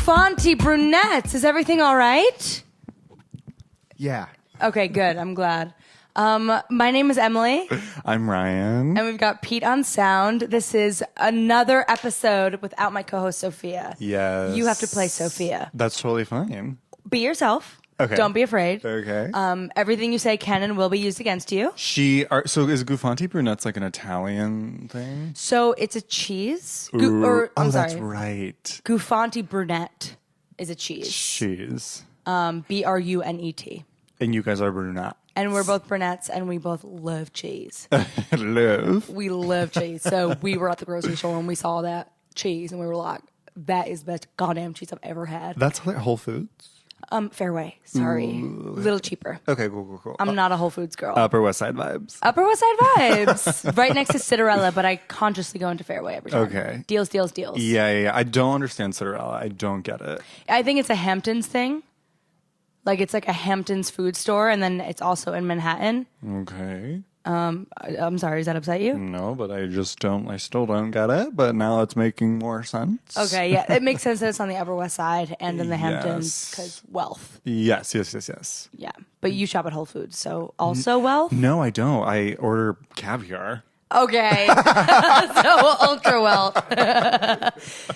Guffanti Brunettes. Is everything all right? Yeah. Okay, good. I'm glad. My name is Emily. I'm Ryan. And we've got Pete on sound. This is another episode without my co-host, Sophia. Yes. You have to play Sophia. That's totally fine. Be yourself. Okay. Don't be afraid. Okay. Everything you say can and will be used against you. So is Guffanti Brunettes like an Italian thing? So it's a cheese. I'm sorry. That's right. Guffanti Brunette is a cheese. Cheese. Brunet. And you guys are brunette. And we're both brunettes, and we both love cheese. Love. We love cheese. So we were at the grocery store and we saw that cheese, and we were like, that is the best goddamn cheese I've ever had. That's like Whole Foods? Fairway. Sorry. A little cheaper. Okay, cool. I'm not a Whole Foods girl. Upper West Side vibes. Upper West Side vibes. Right next to Citarella, but I consciously go into Fairway every time. Okay. Deals. Yeah. I don't understand Citarella. I don't get it. I think it's a Hamptons thing. Like, it's like a Hamptons food store, and then it's also in Manhattan. Okay. I'm sorry, does that upset you? No, but I still don't get it, but now it's making more sense. Okay, yeah. It makes sense that it's on the Upper West Side and in the Hamptons, because wealth. Yes. Yeah. But you shop at Whole Foods, so also wealth? No, I don't. I order caviar. Okay. So ultra wealth.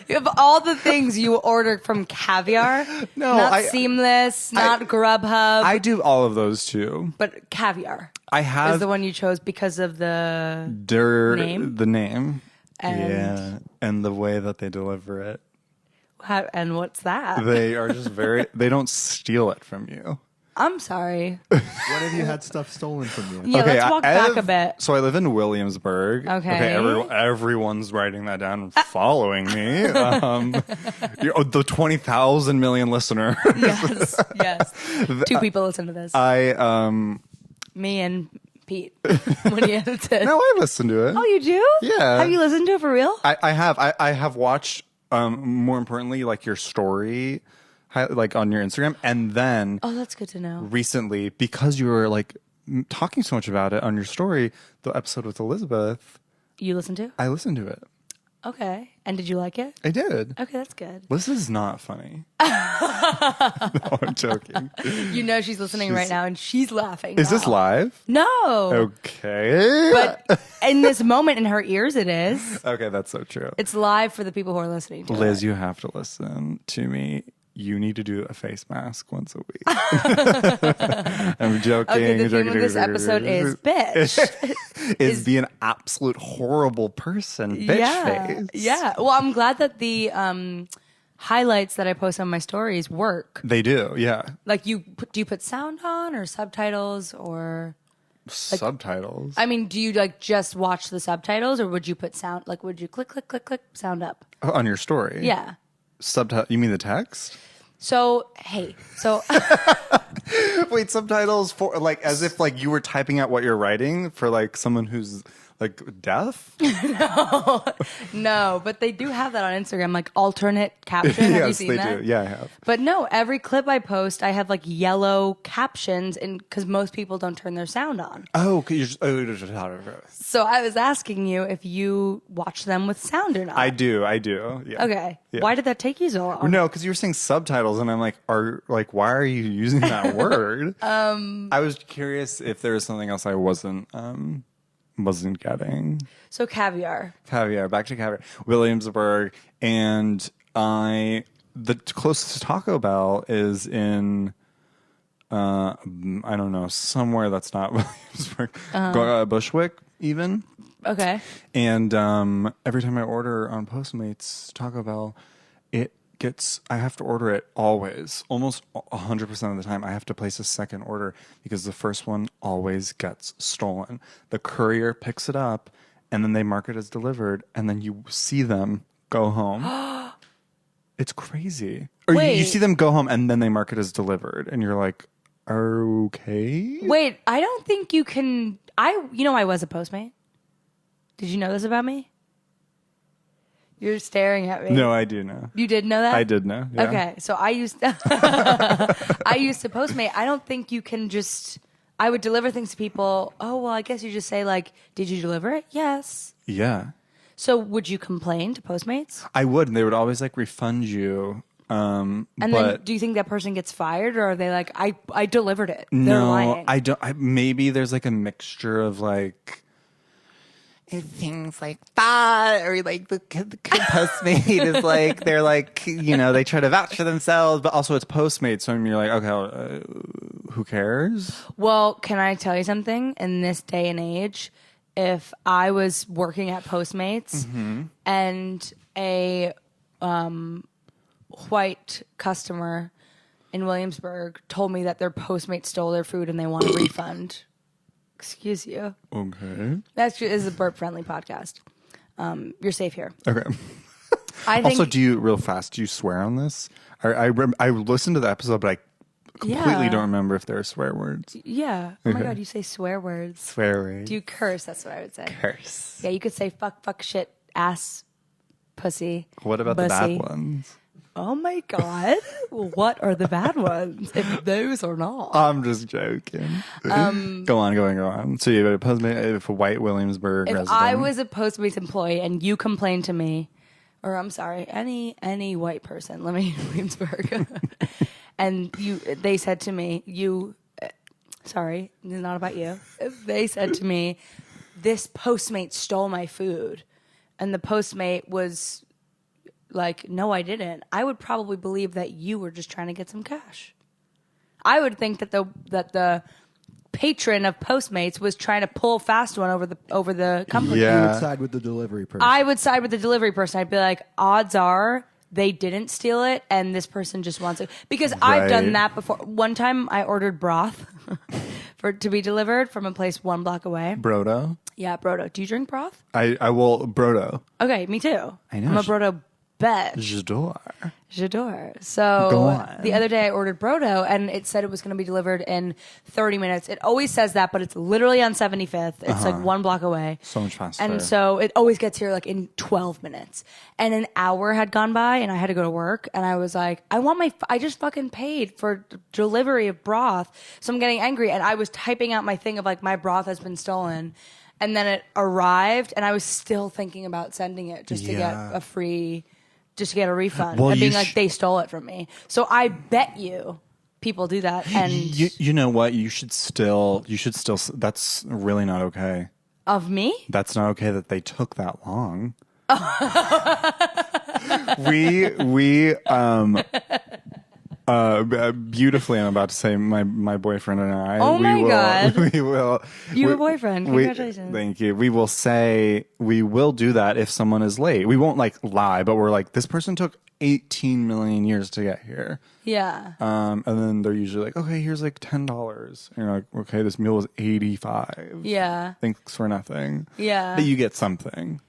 You have all the things you ordered from caviar. No, not Seamless, not Grubhub. I do all of those too. But caviar I have is the one you chose because of the name. The name. And and the way that they deliver it. and what's that? They are just they don't steal it from you. I'm sorry. What have you had stuff stolen from you? Yeah, let's walk back a bit. So I live in Williamsburg. Okay. Everyone's writing that down and following me. The 20,000 million listener. Yes. Two people listen to this. Me and Pete. When he edits it. No, I listen to it. Oh, you do? Yeah. Have you listened to it for real? I have. I have watched, more importantly, like your story, like on your Instagram. And then that's good to know. Recently, because you were like talking so much about it on your story, the episode with Elizabeth. You listened to? I listened to it. Okay. And did you like it? I did. Okay, that's good. This is not funny. No, I'm joking. You know she's listening right now and she's laughing. Is this live? No. Okay. But in this moment in her ears it is. Okay, that's so true. It's live for the people who are listening to Liz, it. you have to listen to me. You need to do a face mask once a week. I'm joking. Okay, the theme of this episode is bitch. is be an absolute horrible person. Bitch face. Yeah. Well, I'm glad that the highlights that I post on my stories work. They do, yeah. Like, do you put sound on or subtitles or... Subtitles? I mean, do you like just watch the subtitles or would you put sound... Like, would you click, sound up? On your story? Yeah. Subtitle? You mean the text? So Wait, subtitles for like as if like you were typing out what you're writing for like someone who's like deaf? No, but they do have that on Instagram, like alternate caption. Have you seen they that? do. Yeah, I have. But no, every clip I post, I have like yellow captions, and because most people don't turn their sound on. Oh, you're just, So I was asking you if you watch them with sound or not. I do. Yeah. Okay. Yeah. Why did that take you so long? No, because you were saying subtitles, and I'm like, why are you using that word? I was curious if there was something else I wasn't getting. So caviar. Back to caviar. Williamsburg, and the closest Taco Bell is in I don't know, somewhere that's not Williamsburg, Bushwick even. Okay. And every time I order on Postmates Taco Bell, I have to order it always, almost 100% of the time. I have to place a second order because the first one always gets stolen. The courier picks it up and then they mark it as delivered and then you see them go home. It's crazy. Or you see them go home and then they mark it as delivered and you're like, okay. Wait, I don't think you can. I was a Postmate. Did you know this about me? You're staring at me. No, I do know. You did know that? I did know. Yeah. Okay, so I used to Postmate. I don't think you can just... I would deliver things to people. Oh, well, I guess you just say, like, did you deliver it? Yes. Yeah. So would you complain to Postmates? I would, and they would always, like, refund you And then but do you think that person gets fired, or are they like, I delivered it? They're no, lying. I don't. Maybe there's like a mixture of like things like that, or like the Postmate is like they're like they try to vouch for themselves, but also it's Postmate, so you're like, okay, who cares? Well, can I tell you something? In this day and age, if I was working at Postmates and a white customer in Williamsburg told me that their Postmate stole their food and they want a refund. Excuse you. Okay. This is a burp-friendly podcast. You're safe here. Okay. I think. Also, do you swear on this? I listened to the episode, but I completely don't remember if there are swear words. Yeah. Oh my God, you say swear words. Swear words. Do you curse? That's what I would say. Curse. Yeah, you could say fuck, shit, ass, pussy. What about bussy. the bad ones? Oh my God. What are the bad ones? If those are not. I'm just joking. Go on. So you have a Postmate, if a white Williamsburg If resident. I was a Postmates employee and you complained to me, or I'm sorry, any white person, let me Williamsburg, and they said to me, sorry, this is not about you. They said to me, this Postmate stole my food, and the Postmate was like, no, I didn't. I would probably believe that you were just trying to get some cash. I would think that the patron of Postmates was trying to pull a fast one over the company. You Yeah. would side with the delivery person. I would side with the delivery person. I'd be like, odds are they didn't steal it and this person just wants it. Because I've done Right. that before. One time I ordered broth to be delivered from a place 1 block away. Brodo. Yeah, Brodo. Do you drink broth? I will Brodo. Okay, me too. I know. I'm a Brodo bet. J'adore. J'adore. So Go on. the other day I ordered Brodo and it said it was going to be delivered in 30 minutes. It always says that, but it's literally on 75th. It's like 1 block away. So much faster. And so it always gets here like in 12 minutes. And an hour had gone by and I had to go to work. And I was like, I just fucking paid for delivery of broth. So I'm getting angry. And I was typing out my thing of like, my broth has been stolen. And then it arrived and I was still thinking about sending it just to get just to get a refund. Well, and being you like, they stole it from me. So I bet you people do that. And you know what? You should still. That's really not okay. of me? That's not okay that they took that long. we beautifully, I'm about to say my boyfriend and I. Oh my God. We will. You have a boyfriend. Congratulations. Thank you. We will do that if someone is late. We won't like lie, but we're like, this person took 18 million years to get here. Yeah. And then they're usually like, okay, here's like $10. And you're like, okay, this meal was 85. Yeah. Thanks for nothing. Yeah. But you get something.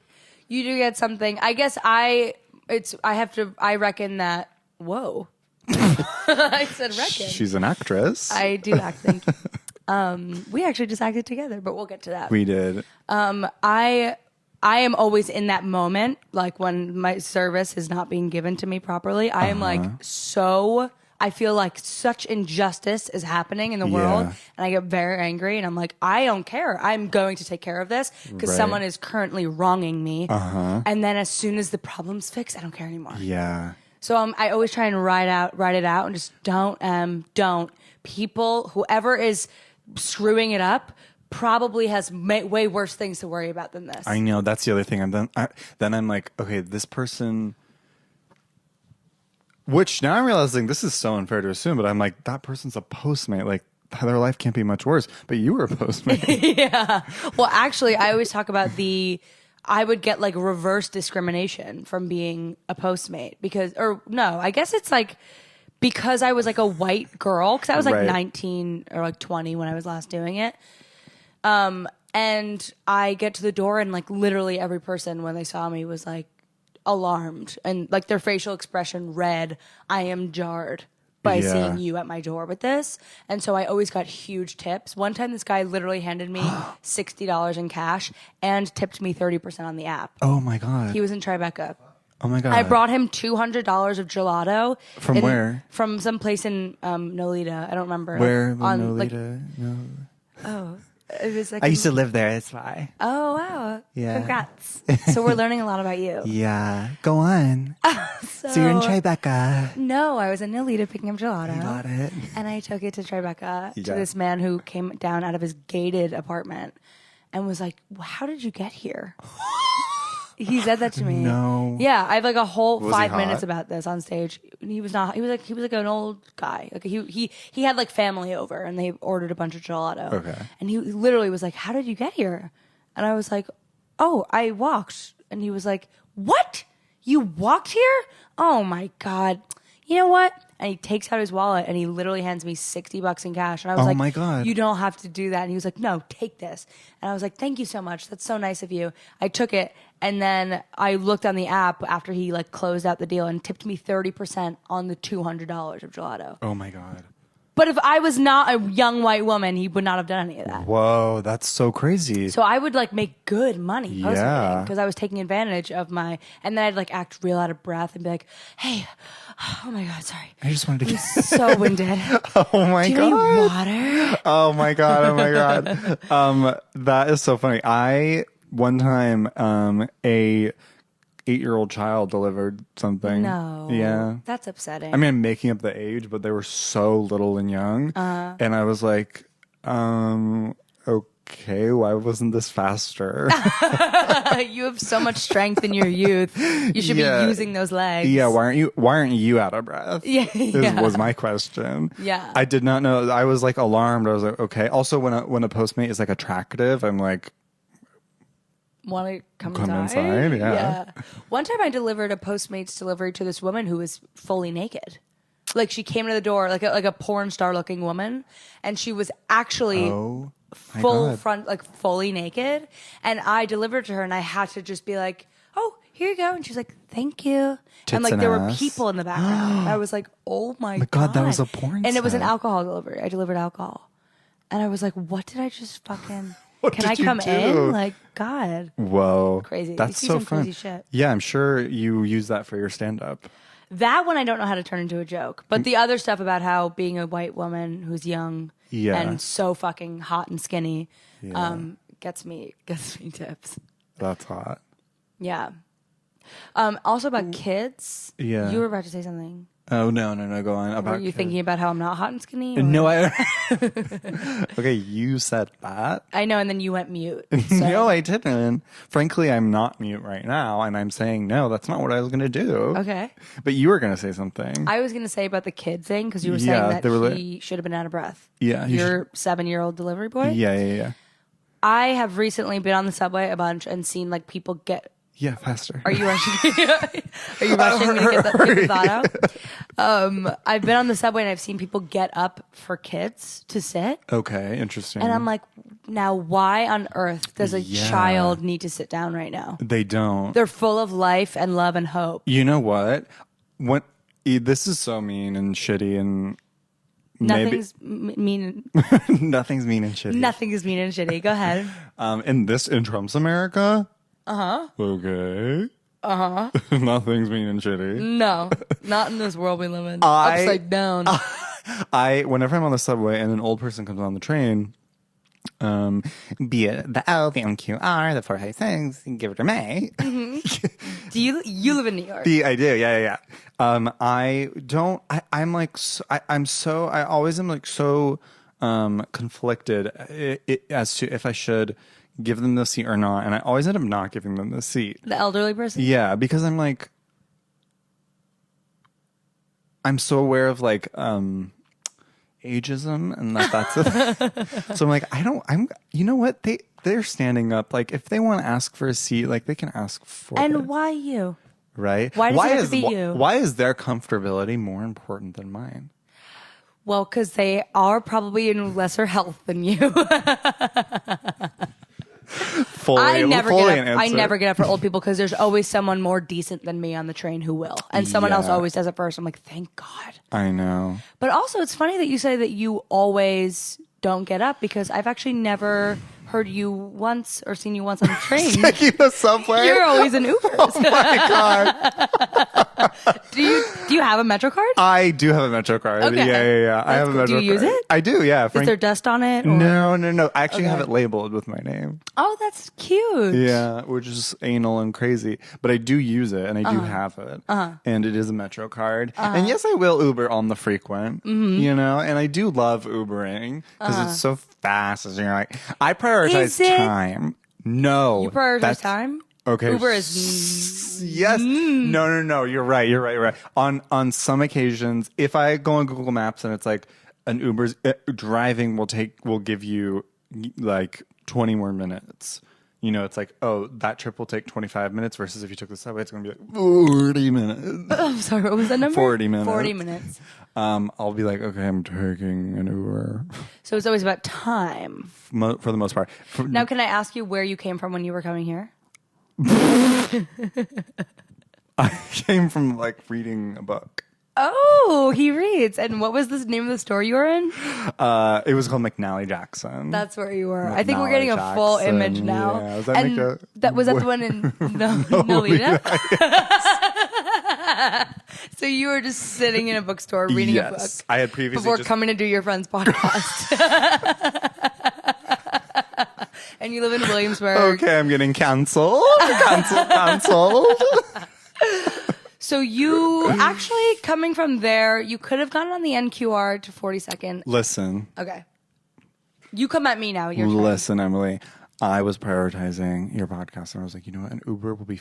You do get something. I guess I reckon that, whoa. I said reckon. She's an actress. I do act, thank you. We actually just acted together, but we'll get to that. We did. I am always in that moment, like when my service is not being given to me properly. I am like I feel like such injustice is happening in the world, Yeah. and I get very angry, and I'm like, I don't care. I'm going to take care of this because Right. someone is currently wronging me. And then as soon as the problem's fixed, I don't care anymore. Yeah. So I always try and write it out, and just don't. People, whoever is screwing it up, probably has way worse things to worry about than this. I know, that's the other thing. And then I'm like, okay, this person. Which now I'm realizing this is so unfair to assume, but I'm like, that person's a Postmate. Like, their life can't be much worse. But you were a Postmate. Yeah. Well, actually, I always talk about I would get like reverse discrimination from being a Postmate I guess it's like because I was like a white girl, because I was like Right. 19 or like 20 when I was last doing it. And I get to the door and like literally every person when they saw me was like alarmed and like their facial expression read, I am jarred by Yeah. seeing you at my door with this. And so I always got huge tips. One time this guy literally handed me $60 in cash and tipped me 30% on the app. Oh my God. He was in Tribeca. Oh my God. I brought him $200 of gelato. From where? From some place in Nolita. I don't remember. Where? Like, on, Nolita? No. oh, It was like I used to live there. That's why. Oh wow! Yeah. Congrats. So we're learning a lot about you. Yeah. Go on. So So you're in Tribeca. No, I was in Alita picking up gelato. You got it. And I took it to Tribeca to Yeah. this man who came down out of his gated apartment and was like, "How did you get here?" He said that to me. No. Yeah, I have like a whole Was he 5 hot? minutes about this on stage. He was not. He was like an old guy. Like he had like family over and they ordered a bunch of gelato. Okay. And he literally was like, "How did you get here?" And I was like, "Oh, I walked." And he was like, "What? You walked here? Oh my God. You know what?" And he takes out his wallet and he literally hands me $60 in cash. And I was Oh like, my God. "You don't have to do that." And he was like, "No, take this." And I was like, "Thank you so much. That's so nice of you." I took it. And then I looked on the app after he like closed out the deal and tipped me 30% on the $200 of gelato. Oh my God. But if I was not a young white woman, he would not have done any of that. Whoa, that's so crazy. So I would like make good money Yeah. because I was taking advantage of my, and then I'd like act real out of breath and be like, "Hey, oh my God, sorry. I just wanted to I'm so winded. Oh my Do you need God. water?" Oh my God. Oh my God. That is so funny. One time, a 8-year-old child delivered something. No. Yeah. That's upsetting. I mean, I'm making up the age, but they were so little and young. And I was like, okay, why wasn't this faster? You have so much strength in your youth. You should Yeah. be using those legs. Yeah, why aren't you out of breath? Yeah, yeah. Was my question. Yeah. I did not know. I was like alarmed. I was like, okay. Also, when a Postmate is like attractive, I'm like, Want to come inside? Yeah. One time I delivered a Postmates delivery to this woman who was fully naked. Like she came to the door like a porn star looking woman, and she was actually oh, my full God. front, like fully naked. And I delivered to her, and I had to just be like, "Oh, here you go." And she's like, "Thank you." Tits and like and there were ass. people in the background. I was like, "Oh my God, that was a porn And it was an set. alcohol delivery. I delivered alcohol, and I was like, "What did I just fucking?" What Can did I you come do? in? Like, God. Whoa, Crazy. That's You see so some fun. crazy shit. Yeah, I'm sure you use that for your stand-up. That one I don't know how to turn into a joke. But the other stuff about how being a white woman who's young Yeah. and so fucking hot and skinny Yeah. gets me tips. That's hot. Yeah. Also about kids. Yeah. You were about to say something. Oh no, go on. Were About you kids. thinking about how I'm not hot and skinny? or- No, I. Okay, you said that. I know, and then you went mute. So. No, I didn't. Frankly, I'm not mute right now, and I'm saying no. That's not what I was going to do. Okay. But you were going to say something. I was going to say about the kid thing because you were Yeah, saying they were that he should have been out of breath. Yeah, he Your 7-year-old delivery boy? Yeah. I have recently been on the subway a bunch and seen like people get. Yeah, faster. Are you rushing? Are you rushing me to get the thought out? I've been on the subway and I've seen people get up for kids to sit, Okay, interesting. and I'm like, now why on earth does a Yeah. child need to sit down right now? They don't. They're full of life and love and hope. You know what? This is so mean and shitty, and Nothing's mean. nothing's mean and shitty. Nothing is mean and shitty. Go ahead. In Trump's America. Okay. Nothing's mean and shitty. No, not in this world we live in. I- Upside down. Whenever I'm on the subway and an old person comes on the train, be it the L, the MQR, the 456, give it to me. Do you live in New York? I do, yeah. I always am like so conflicted as to if I should give them the seat or not, and I always end up not giving them the seat. The elderly person? Yeah, because I'm like, I'm so aware of like ageism and that's a, so I'm like, you know what, they're standing up, like if they want to ask for a seat, like they can ask for it. And why you? Right? Why does it have to be you? Why is their comfortability more important than mine? Well, because they are probably in lesser health than you. I never get up for old people because there's always someone more decent than me on the train who will, and someone else Yeah. always does it first. I'm like, thank God. I know. But also, it's funny that you say that you always don't get up because I've actually never heard you once or seen you once on the train. Taking the subway? You're always in Ubers. Oh my God. Do you have a Metro card? I do have a Metro card. Okay. Yeah. I have a cool. Metro Do you use card. it? I do, yeah. Is there dust on it? Or? No. I actually have Okay. it labeled with my name. Oh, that's cute. Yeah, which is anal and crazy. But I do use it, and I do have it. And it is a Metro card. And yes, I will Uber on the frequent, you know? And I do love Ubering because it's so fast. And you're like, I prioritize Is it? time. No. You prioritize that's- time? Okay. Uber is Yes. No. You're right. On some occasions, if I go on Google Maps and it's like an Uber's driving will give you like 20 more minutes. You know, it's like, oh, that trip will take 25 minutes versus if you took the subway, it's going to be like 40 minutes. I'm sorry, what was that number? 40 minutes. 40 minutes. I'll be like, okay, I'm taking an Uber. So it's always about time. For the most part. Now, can I ask you where you came from when you were coming here? I came from like reading a book. Oh, he reads. And what was the name of the store you were in? It was called McNally Jackson. That's where you were. I think we're McNally getting a full Jackson, image now. yeah. Was that and was that the one in Nolita? So you were just sitting in a bookstore reading a book. I had previously Before coming to do your friend's podcast. And you live in Williamsburg. Okay, I'm getting canceled. Canceled. So you actually, coming from there, you could have gone on the NQR to 42nd. Listen. Okay. You come at me now. Your turn. Listen, Emily. I was prioritizing your podcast, and I was like, you know what? An Uber will be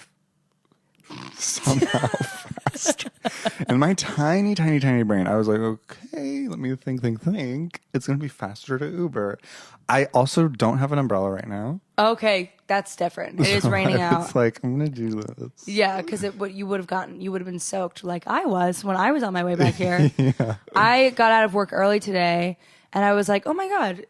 somehow faster. In my tiny brain, I was like, okay, let me think. It's going to be faster to Uber. I also don't have an umbrella right now. Okay, that's different. It is raining out. It's like, I'm going to do this. Yeah, because you would have been soaked like I was when I was on my way back here. Yeah. I got out of work early today, and I was like, oh my God,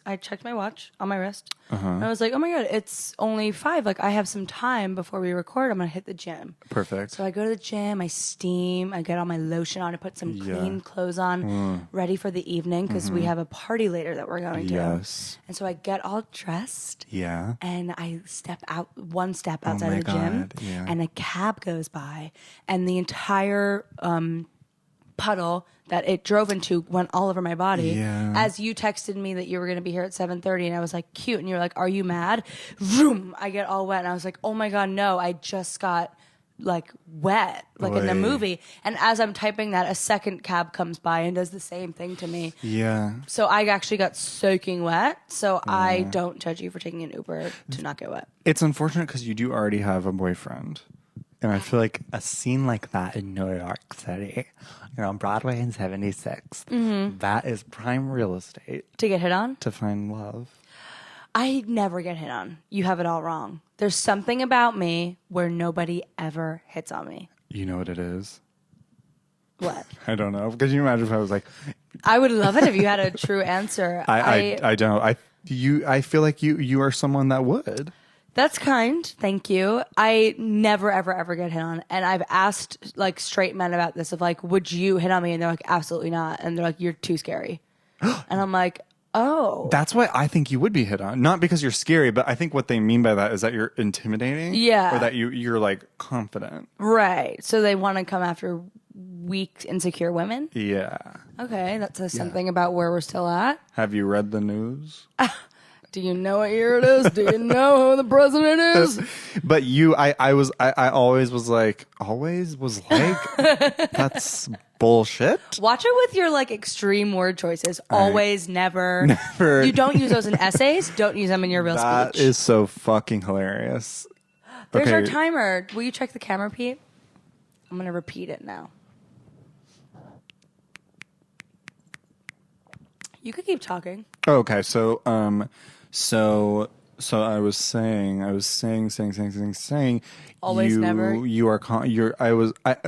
I checked my watch on my wrist. And I was like, oh my God, it's only 5. Like, I have some time before we record. I'm going to hit the gym. Perfect. So I go to the gym, I steam, I get all my lotion on, I put some clean clothes on, ready for the evening because we have a party later that we're going to. Yes. And so I get all dressed. Yeah. And I step outside of the gym, yeah. and a cab goes by, and the entire puddle that it drove into went all over my body. Yeah. As you texted me that you were going to be here at 7:30, and I was like, cute, and you were like, are you mad? Vroom, I get all wet, and I was like, oh my God, no, I just got like wet, like in the movie. And as I'm typing that, a second cab comes by and does the same thing to me. Yeah. So I actually got soaking wet. So I don't judge you for taking an Uber to not get wet. It's unfortunate because you do already have a boyfriend. And I feel like a scene like that in New York City, on Broadway and 76th, that is prime real estate. To get hit on? To find love. I never get hit on. You have it all wrong. There's something about me where nobody ever hits on me. You know what it is? What? I don't know. Because you imagine if I was like... I would love it if you had a true answer. I don't. I feel like you are someone that would. That's kind. Thank you. I never, ever get hit on. And I've asked like straight men about this of like, would you hit on me? And they're like, absolutely not. And they're like, you're too scary. And I'm like, oh. That's why I think you would be hit on. Not because you're scary, but I think what they mean by that is that you're intimidating. Yeah. Or that you're like confident. Right. So they want to come after weak, insecure women? Yeah. Okay. That says something about where we're still at. Have you read the news? Do you know what year it is? Do you know who the president is? But I always was like, that's bullshit. Watch it with your like extreme word choices. Always, never. Never. You don't use those in essays. Don't use them in your real speech. That is so fucking hilarious. There's Okay. our timer. Will you check the camera, Pete? I'm going to repeat it now. You could keep talking. Okay, so I was saying. Always, never. You are.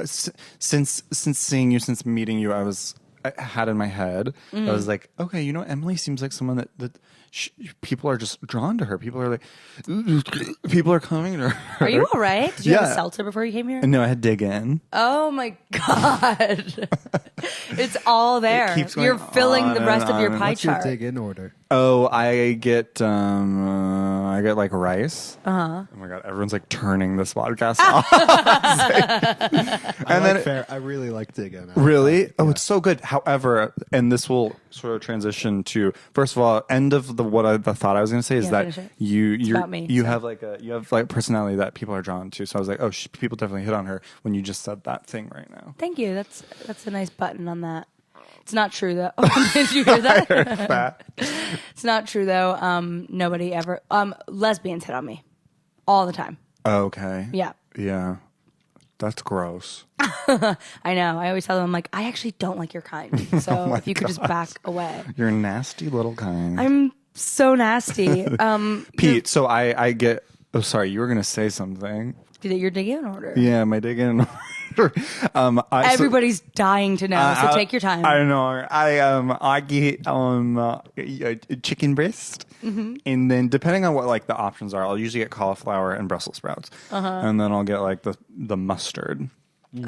Since seeing you, since meeting you, I had in my head. I was like, okay, you know, Emily seems like someone that people are just drawn to her. People are like, people are coming to her. Are you all right? Did you have a Yeah. seltzer before you came here? No, I had dig in. Oh my God. It's all there. keeps going You're filling the on rest and of your on. pie What's your chart. dig in order? Oh, I get I I get like rice. Uh-huh. Oh my God, everyone's like turning this podcast off. I really like digging. Really? Oh, it's so good. However, and this will sort of transition to, first of all, end of the thought I was going to say is that you have like personality that people are drawn to. So I was like, oh, people definitely hit on her when you just said that thing right now. Thank you. That's a nice button on that. It's not true though. Did you hear that? I heard that. It's not true though. Nobody ever. Lesbians hit on me all the time. Okay. Yeah. Yeah. That's gross. I know. I always tell them, I'm like, I actually don't like your kind. So if you could just back away. You're a nasty little kind. I'm so nasty. Pete, so I get. Oh, sorry. You were going to say something. Did your dig in order? Yeah, my dig in order. Everybody's dying to know, so take your time. I know. I get chicken breast, and then depending on what like the options are, I'll usually get cauliflower and Brussels sprouts, and then I'll get like the mustard.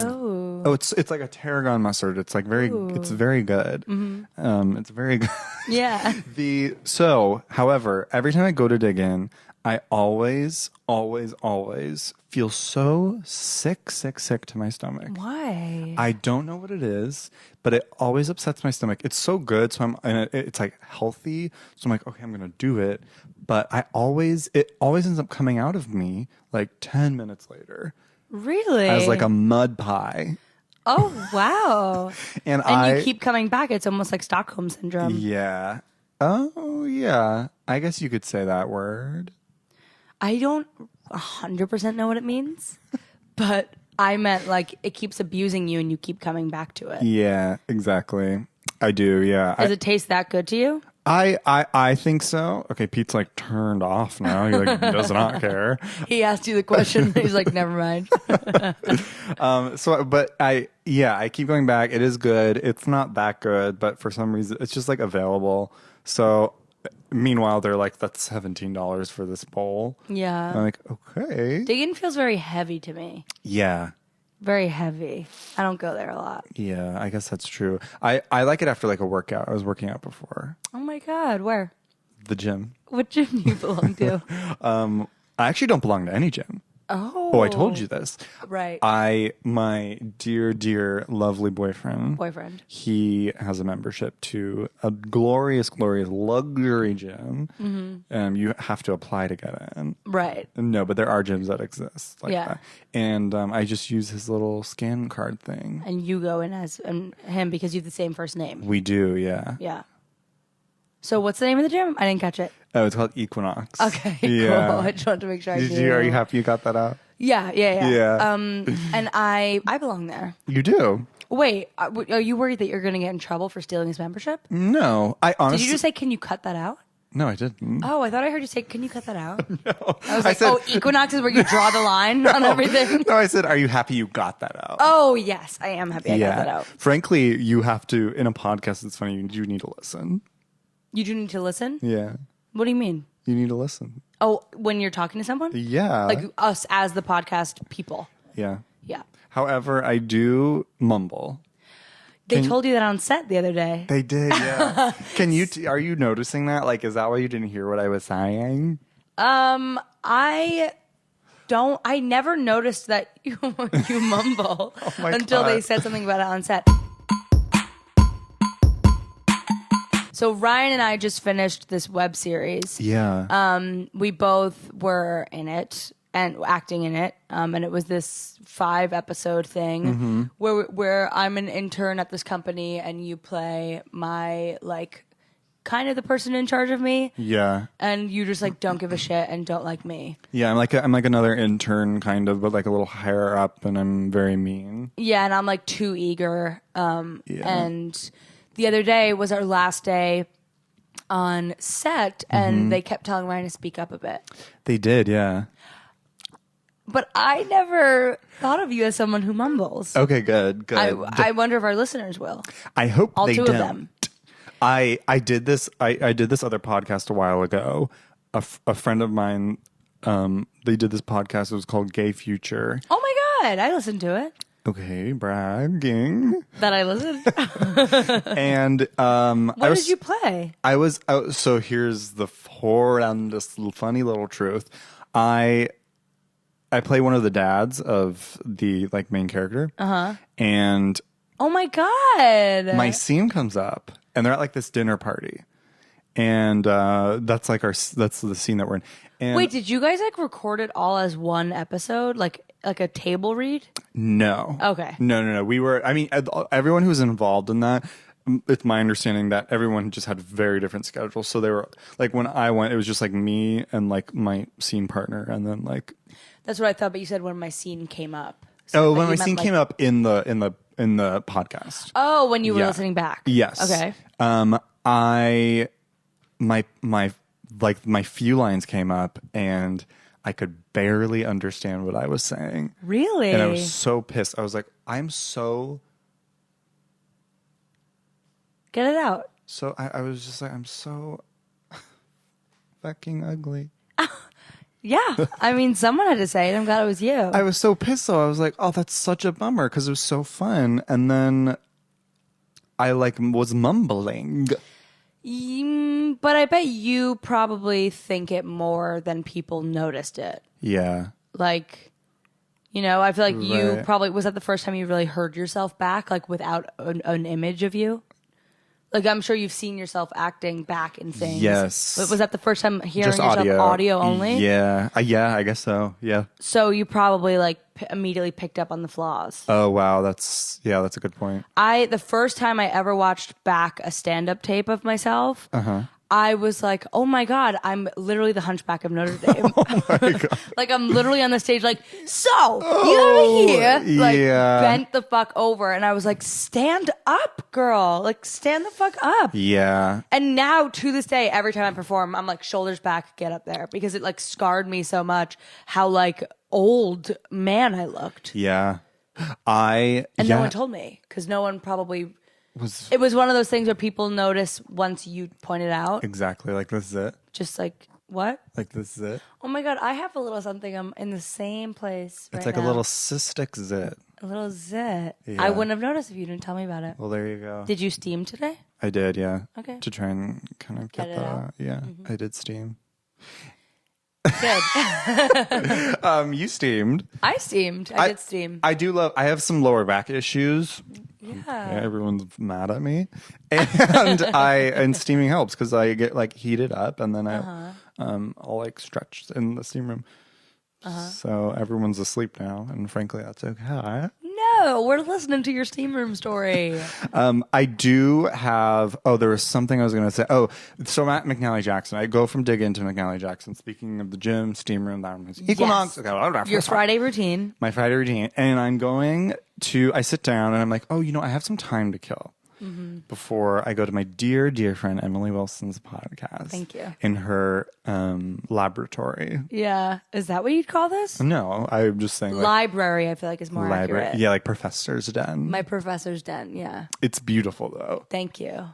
Oh, it's like a tarragon mustard. It's like it's very good. It's very good. Yeah. However, every time I go to dig in, I always feel so sick to my stomach. Why? I don't know what it is, but it always upsets my stomach. It's so good, so it's like healthy. So I'm like, okay, I'm gonna do it. But it always ends up coming out of me like 10 minutes later. Really? As like a mud pie. Oh wow! and you keep coming back. It's almost like Stockholm syndrome. Yeah. Oh yeah. I guess you could say that word. I don't 100% know what it means, but I meant like it keeps abusing you and you keep coming back to it. Yeah, exactly. I do, yeah. Does it taste that good to you? I think so. Okay, Pete's like turned off now. He like does not care. He asked you the question. He's like, never mind. I keep going back. It is good. It's not that good, but for some reason it's just like available. So meanwhile, they're like, that's $17 for this bowl. Yeah. I'm like, okay. Diggin feels very heavy to me. Yeah. Very heavy. I don't go there a lot. Yeah, I guess that's true. I like it after like a workout. I was working out before. Oh my God. Where? The gym. What gym do you belong to? I actually don't belong to any gym. Oh, I told you this. Right. My dear, lovely boyfriend. He has a membership to a glorious luxury gym. You have to apply to get in. Right. No, but there are gyms that exist like that. And I just use his little scan card thing. And you go in as him because you have the same first name. We do, yeah. Yeah. So what's the name of the gym? I didn't catch it. Oh, it's called Equinox. Okay, yeah. cool. I just wanted to make sure I knew. Are you happy you got that out? Yeah. And I belong there. You do? Wait, are you worried that you're going to get in trouble for stealing his membership? No. I honestly... Did you just say, can you cut that out? No, I didn't. Oh, I thought I heard you say, can you cut that out? No. I was like, Equinox is where you draw the line on everything? No, I said, are you happy you got that out? Oh, yes, I am happy I got that out. Frankly, you have to, in a podcast, it's funny, you do need to listen. You do need to listen? Yeah. What do you mean? You need to listen. Oh, when you're talking to someone? Yeah. Like us as the podcast people. Yeah. Yeah. However, I do mumble. They told you that on set the other day. They did, yeah. Are you noticing that? Like, is that why you didn't hear what I was saying? I never noticed that you mumble until they said something about it on set. So Ryan and I just finished this web series. Yeah. We both were in it and acting in it. And it was this 5-episode thing where I'm an intern at this company and you play my like kind of the person in charge of me. Yeah. And you just like don't give a shit and don't like me. Yeah, I'm like another intern kind of, but like a little higher up, and I'm very mean. Yeah, and I'm like too eager. And the other day was our last day on set, and they kept telling Ryan to speak up a bit. They did, yeah. But I never thought of you as someone who mumbles. Okay, good. I wonder if our listeners will. I hope all they two don't. Of them. I did this. I did this other podcast a while ago. A friend of mine, they did this podcast. It was called Gay Future. Oh my God, I listened to it. Okay, bragging. that I listened. And What did you play? So here's the horrendous, funny little truth. I play one of the dads of the like main character. And Oh my god! my scene comes up, and they're at like this dinner party, and that's the scene that we're in. And Wait, did you guys like record it all as one episode, like a table read? no, Okay. no. We were. I mean, everyone who was involved in that. It's my understanding that everyone just had very different schedules. So they were like, when I went, it was just like me and like my scene partner, and then like. That's what I thought, but you said when my scene came up. So When my scene came up in the podcast. Oh, when you were Yeah. listening back. Yes. Okay. My few lines came up, and I could barely understand what I was saying. Really? And I was so pissed. I was like, I'm so. Get it out. So I was just like, I'm so fucking ugly. Yeah. I mean, someone had to say it. I'm glad it was you. I was so pissed though. I was like, oh, that's such a bummer because it was so fun. And then I like was mumbling. But I bet you probably think it more than people noticed it. Yeah. Like, you know, I feel like you Right. probably, was that the first time you really heard yourself back, like without an image of you? Like, I'm sure you've seen yourself acting back in things. Yes. But was that the first time hearing Just yourself audio only? Yeah. Yeah, I guess so. Yeah. So you probably like immediately picked up on the flaws. Oh, wow. That's a good point. The first time I ever watched back a stand-up tape of myself, I was like, oh my God, I'm literally the Hunchback of Notre Dame. Oh my God. Like, I'm literally on the stage like, so, you over here? Like, yeah. bent the fuck over. And I was like, stand up, girl. Like, stand the fuck up. Yeah. And now, to this day, every time I perform, I'm like, shoulders back, get up there. Because it, like, scarred me so much how, like, old man I looked. Yeah. And no one told me. Because no one probably... It was one of those things where people notice once you point it out. Exactly. Like, this is it. Just like, what? Like, this is it. Oh my God, I have a little something. I'm in the same place It's right like now. a little cystic zit. A little zit. Yeah. I wouldn't have noticed if you didn't tell me about it. Well, there you go. Did you steam today? I did, yeah. Okay. To try and kind of Get get it the out? yeah. I did steam. Good. You steamed. I steamed. I did steam. I do love. I have some lower back issues. Yeah. Everyone's mad at me, and steaming helps because I get like heated up, and then I'll like stretch in the steam room. So everyone's asleep now, and frankly, that's okay. No, we're listening to your steam room story. I do have. Oh, there was something I was going to say. Oh, so I'm at McNally Jackson. I go from Dig into McNally Jackson. Speaking of the gym, steam room, that was Equinox. Yes. Okay, Your Friday routine. My Friday routine, and I'm going to. I sit down and I'm like, oh, I have some time to kill before I go to my dear, dear friend Emily Wilson's podcast. Thank you. In her laboratory. Yeah. Is that what you'd call this? No, I'm just saying. Like, Library, I feel like is more accurate. Yeah, like professor's den. My professor's den, yeah. It's beautiful though. Thank you.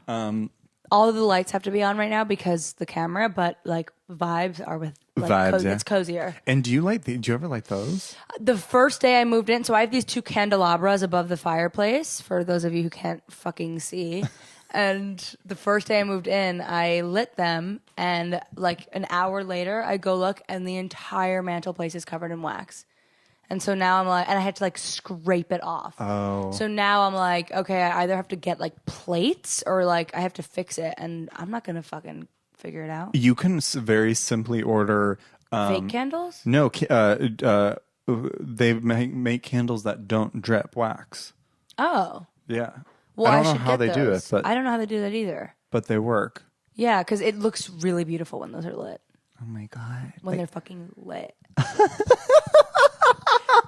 All of the lights have to be on right now because the camera, but like vibes are with like, Vibes, yeah. It's cozier. And do you ever light those? The first day I moved in, so I have these two candelabras above the fireplace for those of you who can't fucking see. And the first day I moved in, I lit them, and like an hour later, I go look, and the entire mantelpiece is covered in wax. And so now I'm like, and I had to like scrape it off. Oh. So now I'm like, okay, I either have to get like plates or like I have to fix it, and I'm not gonna fucking figure it out. You can very simply order Fake candles? No, they make candles that don't drip wax. Oh. Yeah. Well, I don't know should how get they do those. it, but I don't know how they do that either. But they work. Yeah, because it looks really beautiful when those are lit. Oh my god! When they're fucking lit.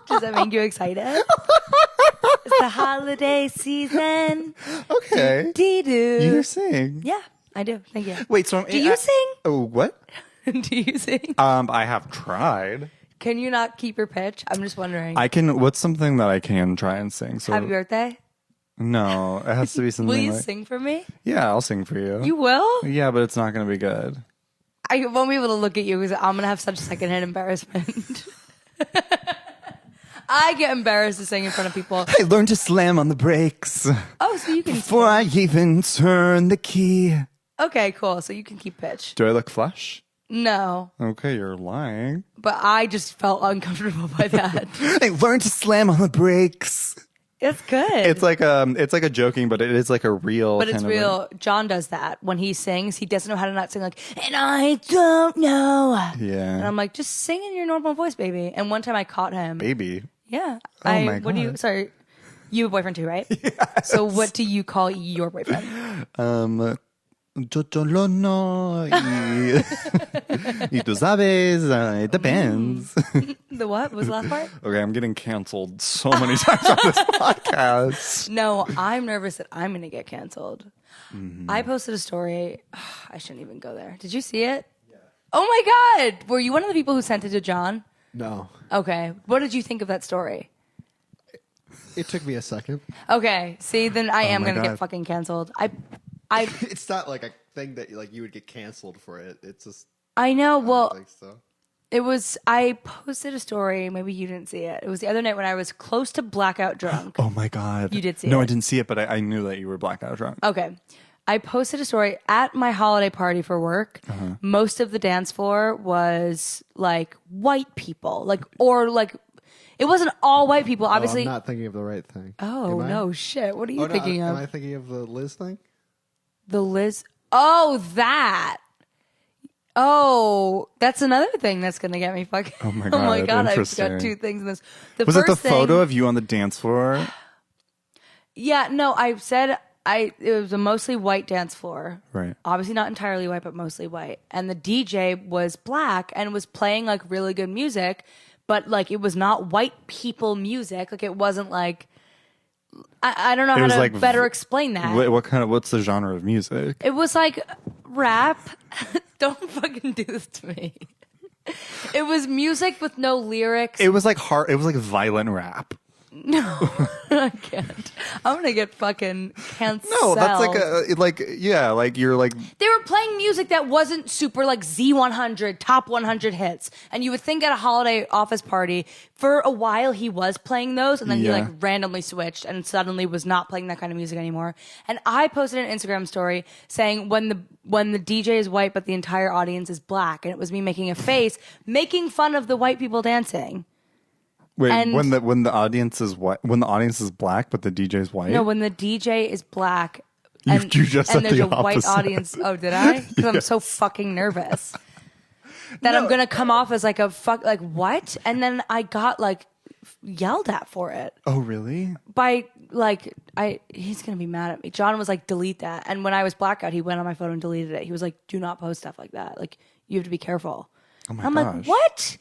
Does that make you excited? It's the holiday season. Okay. Dee-doo. You sing? Yeah, I do. Thank you. Wait, so Do you sing? Oh, what? Do you sing? I have tried. Can you not keep your pitch? I'm just wondering. I can. What's something that I can try and sing? So Happy birthday. no, it has to be something. Will you like, sing for me? Yeah, I'll sing for you. You will? Yeah, but it's not going to be good. I won't be able to look at you because I'm going to have such secondhand embarrassment. I get embarrassed to sing in front of people. I learned to slam on the brakes Oh, so you can before I even turn the key. Okay, cool. So you can keep pitch. Do I look flush? No, Okay, you're lying. but I just felt uncomfortable by that. I learned to slam on the brakes. It's good. It's like a joking, but it is like a real. But it's kind of real. John does that when he sings. He doesn't know how to not sing like, and I don't know. Yeah. And I'm like, just sing in your normal voice, baby. And one time I caught him. Baby. Yeah. Oh my What do you? God. Sorry, you have a boyfriend too, right? Yes. So what do you call your boyfriend? Totolono. Y tú sabes, it depends. The what? What was the last part? Okay, I'm getting canceled so many times on this podcast. No, I'm nervous that I'm going to get canceled. Mm-hmm. I posted a story. I shouldn't even go there. Did you see it? Yeah. Oh my God. Were you one of the people who sent it to John? No. Okay. What did you think of that story? It took me a second. Okay. See, then I am my going to God. get fucking canceled. It's not like a thing that like you would get canceled for it. It's just I know. I don't Well, think so. it was, I posted a story. Maybe you didn't see it. It was the other night when I was close to blackout drunk. Oh my God. You did see No, it. I didn't see it, but I knew that you were blackout drunk. Okay. I posted a story at my holiday party for work. Most of the dance floor was like white people, it wasn't all white people. Obviously. I'm not thinking of the right thing. Oh, Am I? no shit. What are you Oh, no, thinking am of? I thinking of the Liz thing? The Liz. Oh, that. Oh, that's another thing that's going to get me fucking. Oh my Oh my God, God. I've interesting. got two things in this. Was it the first thing- photo of you on the dance floor? Yeah, no, I said it was a mostly white dance floor. Right. Obviously not entirely white, but mostly white. And the DJ was black and was playing like really good music, but like it was not white people music. Like it wasn't like I don't know It how was to like better explain that. What's the genre of music? It was like rap. Don't fucking do this to me. It was music with no lyrics. It was like violent rap. No, I can't. I'm gonna get fucking canceled. No, that's you're like They were playing music that wasn't super like Z100, top 100 hits. And you would think at a holiday office party, for a while he was playing those, and then he Yeah. like randomly switched and suddenly was not playing that kind of music anymore. And I posted an Instagram story saying when the DJ is white but the entire audience is black, and it was me making a face, making fun of the white people dancing. wait, and- when the audience is when the audience is black but the DJ is white. No, when the DJ is black You just said and there's the a white opposite. audience. Oh, did I? Because I'm so fucking nervous that I'm gonna come off as like a like what? And then I got like yelled at for it Oh really? by he's gonna be mad at me. John was like, delete that. And when I was blackout, he went on my phone and deleted it. He was like, do not post stuff like that. Like you have to be careful. Oh my I'm gosh. like,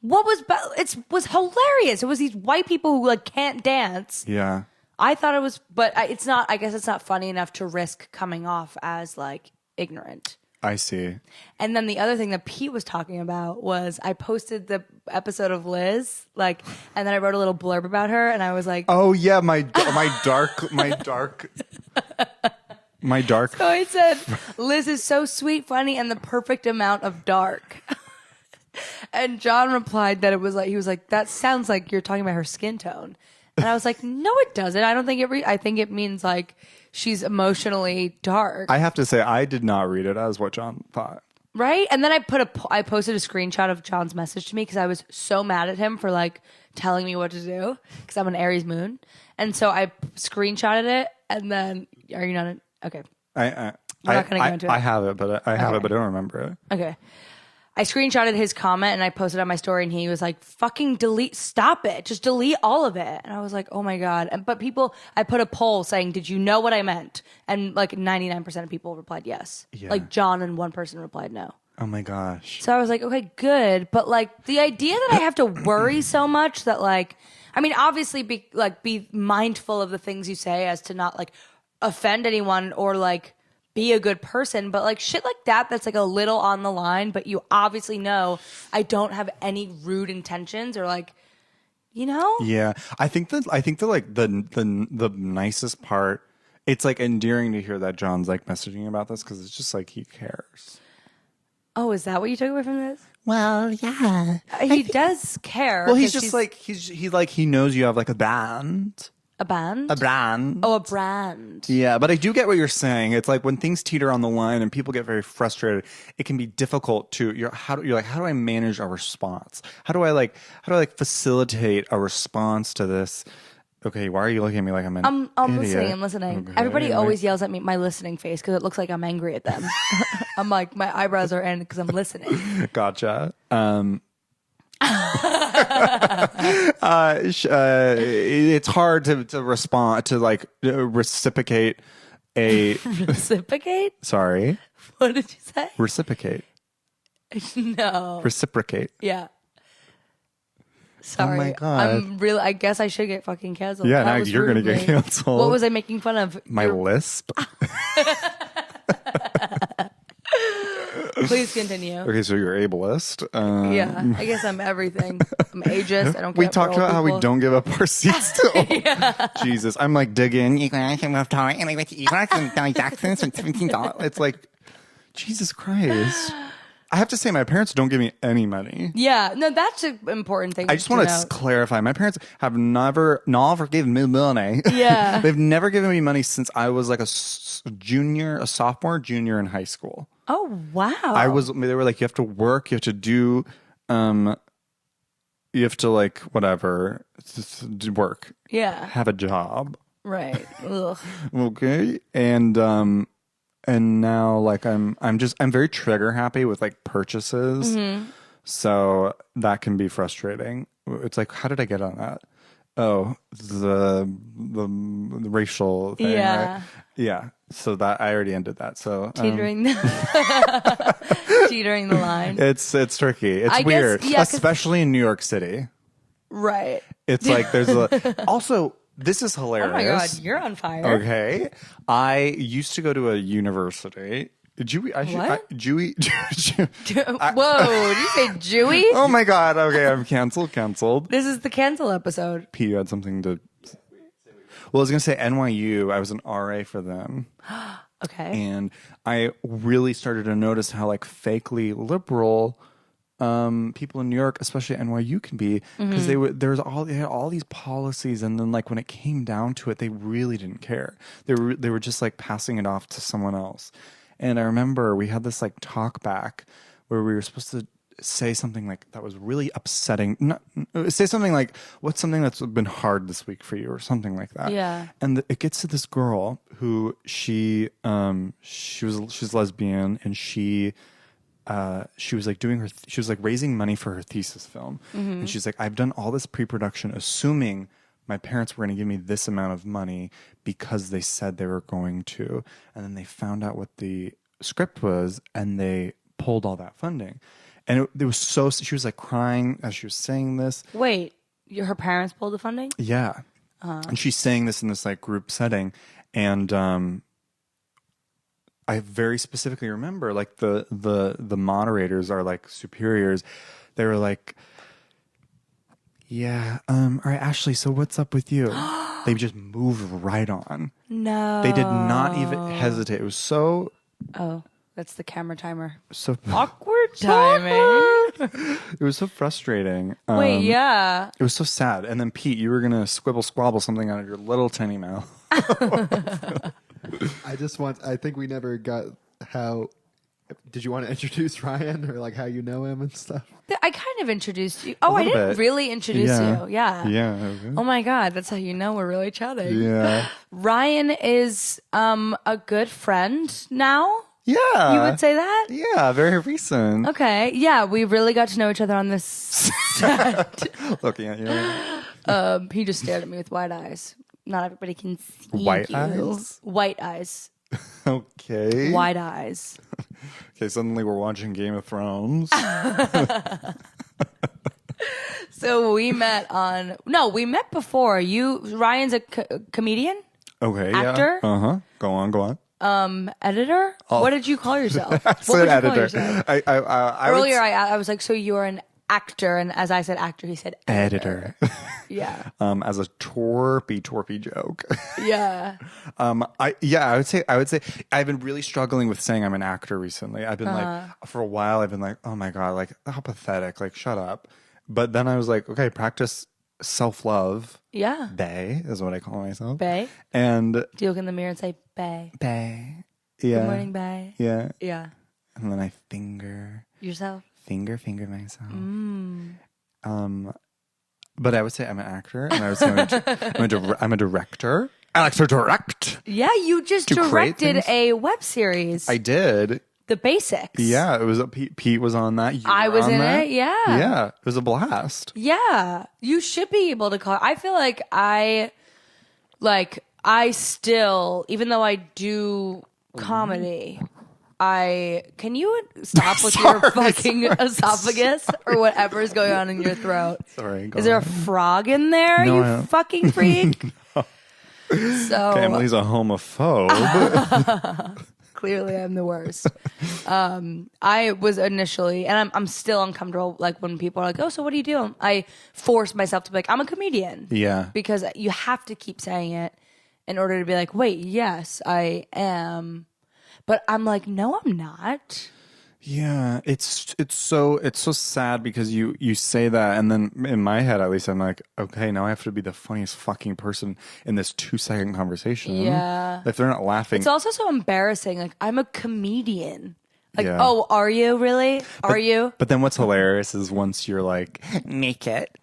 what was it was hilarious. It was these white people who like can't dance. Yeah. I thought it was, but it's not. I guess it's not funny enough to risk coming off as like ignorant. I see. And then the other thing that Pete was talking about was I posted the episode of Liz, and then I wrote a little blurb about her, and I was like, Oh yeah, my dark. So I said, Liz is so sweet, funny, and the perfect amount of dark. And John replied that it was like, he was like, that sounds like you're talking about her skin tone. And I was like, no, it doesn't. I don't think I think it means like she's emotionally dark. I have to say, I did not read it as what John thought. Right? And then I posted a screenshot of John's message to me because I was so mad at him for like telling me what to do because I'm an Aries moon. And so I screenshotted it and then, are you not? Okay. We're not gonna go into it. I have it, but I have it, but I don't remember it. Okay. I screenshotted his comment and I posted on my story and he was like, fucking stop it. Just delete all of it. And I was like, oh my God. But I put a poll saying, did you know what I meant? And like 99% of people replied yes. Yeah. Like John and one person replied no. Oh my gosh. So I was like, okay, good. But like the idea that I have to worry so much that like, I mean, obviously be mindful of the things you say as to not like offend anyone or like be a good person, but like shit like that's like a little on the line, but you obviously know I don't have any rude intentions or like, you know? Yeah, I think that like the nicest part, it's like endearing to hear that John's like messaging about this because it's just like he cares. Oh, is that what you took away from this? Well, yeah. He does care. Well, he's 'cause just like he knows you have like a band. a band. A brand. Oh, a brand. Yeah, but I do get what you're saying. It's like when things teeter on the line and people get very frustrated, it can be difficult to how do I manage a response? How do I facilitate a response to this? Okay, why are you looking at me like I'm an I'm idiot? listening. I'm listening. Okay, Everybody always yells at me my listening face because it looks like I'm angry at them. I'm like my eyebrows are in because I'm listening. Gotcha. It's hard to respond to like reciprocate a Reciprocate? sorry What did you say? reciprocate No. reciprocate. Yeah. Sorry. Oh my God. I'm really. I guess I should get fucking canceled. Yeah, That now was you're rude gonna of get me. canceled. What was I making fun of? My lisp. Please continue. Okay, so you're ableist. Yeah, I guess I'm everything. I'm ageist. I don't care. We talked about how we don't give up our seats to Jesus. I'm like digging. It's like Jesus Christ. I have to say, my parents don't give me any money. Yeah, no, that's an important thing. I just want to clarify. My parents have never given me money. Yeah. They've never given me money since I was like a sophomore, junior in high school. Oh wow! They were like, you have to work, you have to do, you have to like whatever, work. Yeah. Have a job. Right. Ugh. Okay. And now like I'm very trigger happy with like purchases. Mm-hmm. So that can be frustrating. It's like, how did I get on that? Oh, the racial thing. Yeah. Right? Yeah. So that I already ended that. So Teetering, teetering the line. it's tricky. It's I guess, weird, yeah, 'cause- especially in New York City. Right. It's like there's also this is hilarious. Oh my God, you're on fire. Okay, I used to go to a university. Jewy. Jewy. Whoa, did you say Jewy? Oh my God. Okay, I'm canceled. This is the cancel episode. P, you had something to. Well, I was gonna say NYU. I was an RA for them. Okay. And I really started to notice how like fakely liberal people in New York, especially NYU, can be because they had all these policies, and then like when it came down to it, they really didn't care. They were just like passing it off to someone else. And I remember we had this like talk back where we were supposed to say something like that was really upsetting. Say something like, what's something that's been hard this week for you, or something like that. Yeah. And it gets to this girl who she's lesbian, and she was like she was like raising money for her thesis film. And she's like, I've done all this pre-production assuming my parents were going to give me this amount of money because they said they were going to, and then they found out what the script was and they pulled all that funding. And it was so, she was like crying as she was saying this. Wait, her parents pulled the funding? Yeah. And she's saying this in this like group setting. And I very specifically remember like the moderators are like superiors. They were like, yeah, all right, Ashley, so what's up with you? They just moved right on. No. They did not even hesitate. It was so... Oh, that's the camera timer. So Awkward timing. It was so frustrating. Wait, yeah. It was so sad. And then Pete, you were going to squabble something out of your little tiny mouth. I think we never got how. Did you want to introduce Ryan, or like how you know him and stuff? I kind of introduced you. Oh, I little didn't bit. really introduce you. Yeah. Yeah. Okay. Oh my God, that's how you know we're really chatting. Yeah. Ryan is a good friend now. Yeah. You would say that? Yeah, very recent. Okay. Yeah, we really got to know each other on this set. Looking at you. He just stared at me with wide eyes. Not everybody can see White you. eyes? White eyes. Okay. Wide eyes. Okay, suddenly we're watching Game of Thrones. So we met before. Ryan's a comedian? Okay, Actor? yeah. Uh-huh. Go on. Editor? Oh. What did you call yourself? I What said would you call editor. yourself? I Earlier, I was like, so you're an actor, and as I said actor, he said editor. Yeah. As a torpy joke. Yeah. I would say I've been really struggling with saying I'm an actor recently. I've been like, for a while, I've been like, oh my God, like how pathetic, like shut up. But then I was like, okay, practice self-love. Yeah. Bae is what I call myself. Bae. And do you look in the mirror and say bae? Bae. Yeah. Good morning, bae. Yeah. Yeah. And then I finger yourself. Finger myself. But I would say I'm an actor, and I would say I'm a director. I like to direct. Yeah, you just directed a web series. I did. The Basics. Yeah, it was. Pete was on that. I was in that. it. Yeah. Yeah, it was a blast. Yeah, you should be able to call. I feel like I still, even though I do comedy. Can you stop with your fucking esophagus or whatever is going on in your throat? Sorry. Is there a frog in there, No, you fucking freak? No. So Emily's a homophobe. Clearly I'm the worst. I was initially, and I'm still uncomfortable, like when people are like, oh, so what do you do? I force myself to be like, I'm a comedian. Yeah. Because you have to keep saying it in order to be like, wait, yes, I am. But I'm like, no, I'm not. Yeah, it's so sad because you say that, and then in my head at least I'm like, okay, now I have to be the funniest fucking person in this 2-second conversation. Yeah. If they're not laughing, it's also so embarrassing. Like, I'm a comedian. Like, Yeah. oh, are you really? Are you? But then what's hilarious is once you're like, make it.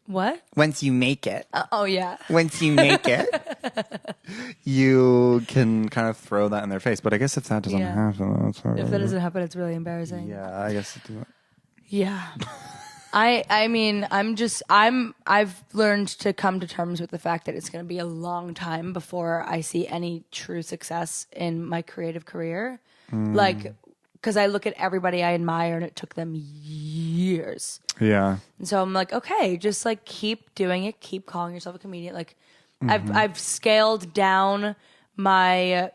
What? Once you make it. Oh, yeah. Once you make it, you can kind of throw that in their face. But I guess if that doesn't happen, that's if that doesn't happen, it's really embarrassing. Yeah, I guess it doesn't. Yeah. I mean, I've learned to come to terms with the fact that it's going to be a long time before I see any true success in my creative career. Like, because I look at everybody I admire and it took them years. Yeah. And so I'm like, okay, just like keep doing it, keep calling yourself a comedian. Like, I've scaled down my,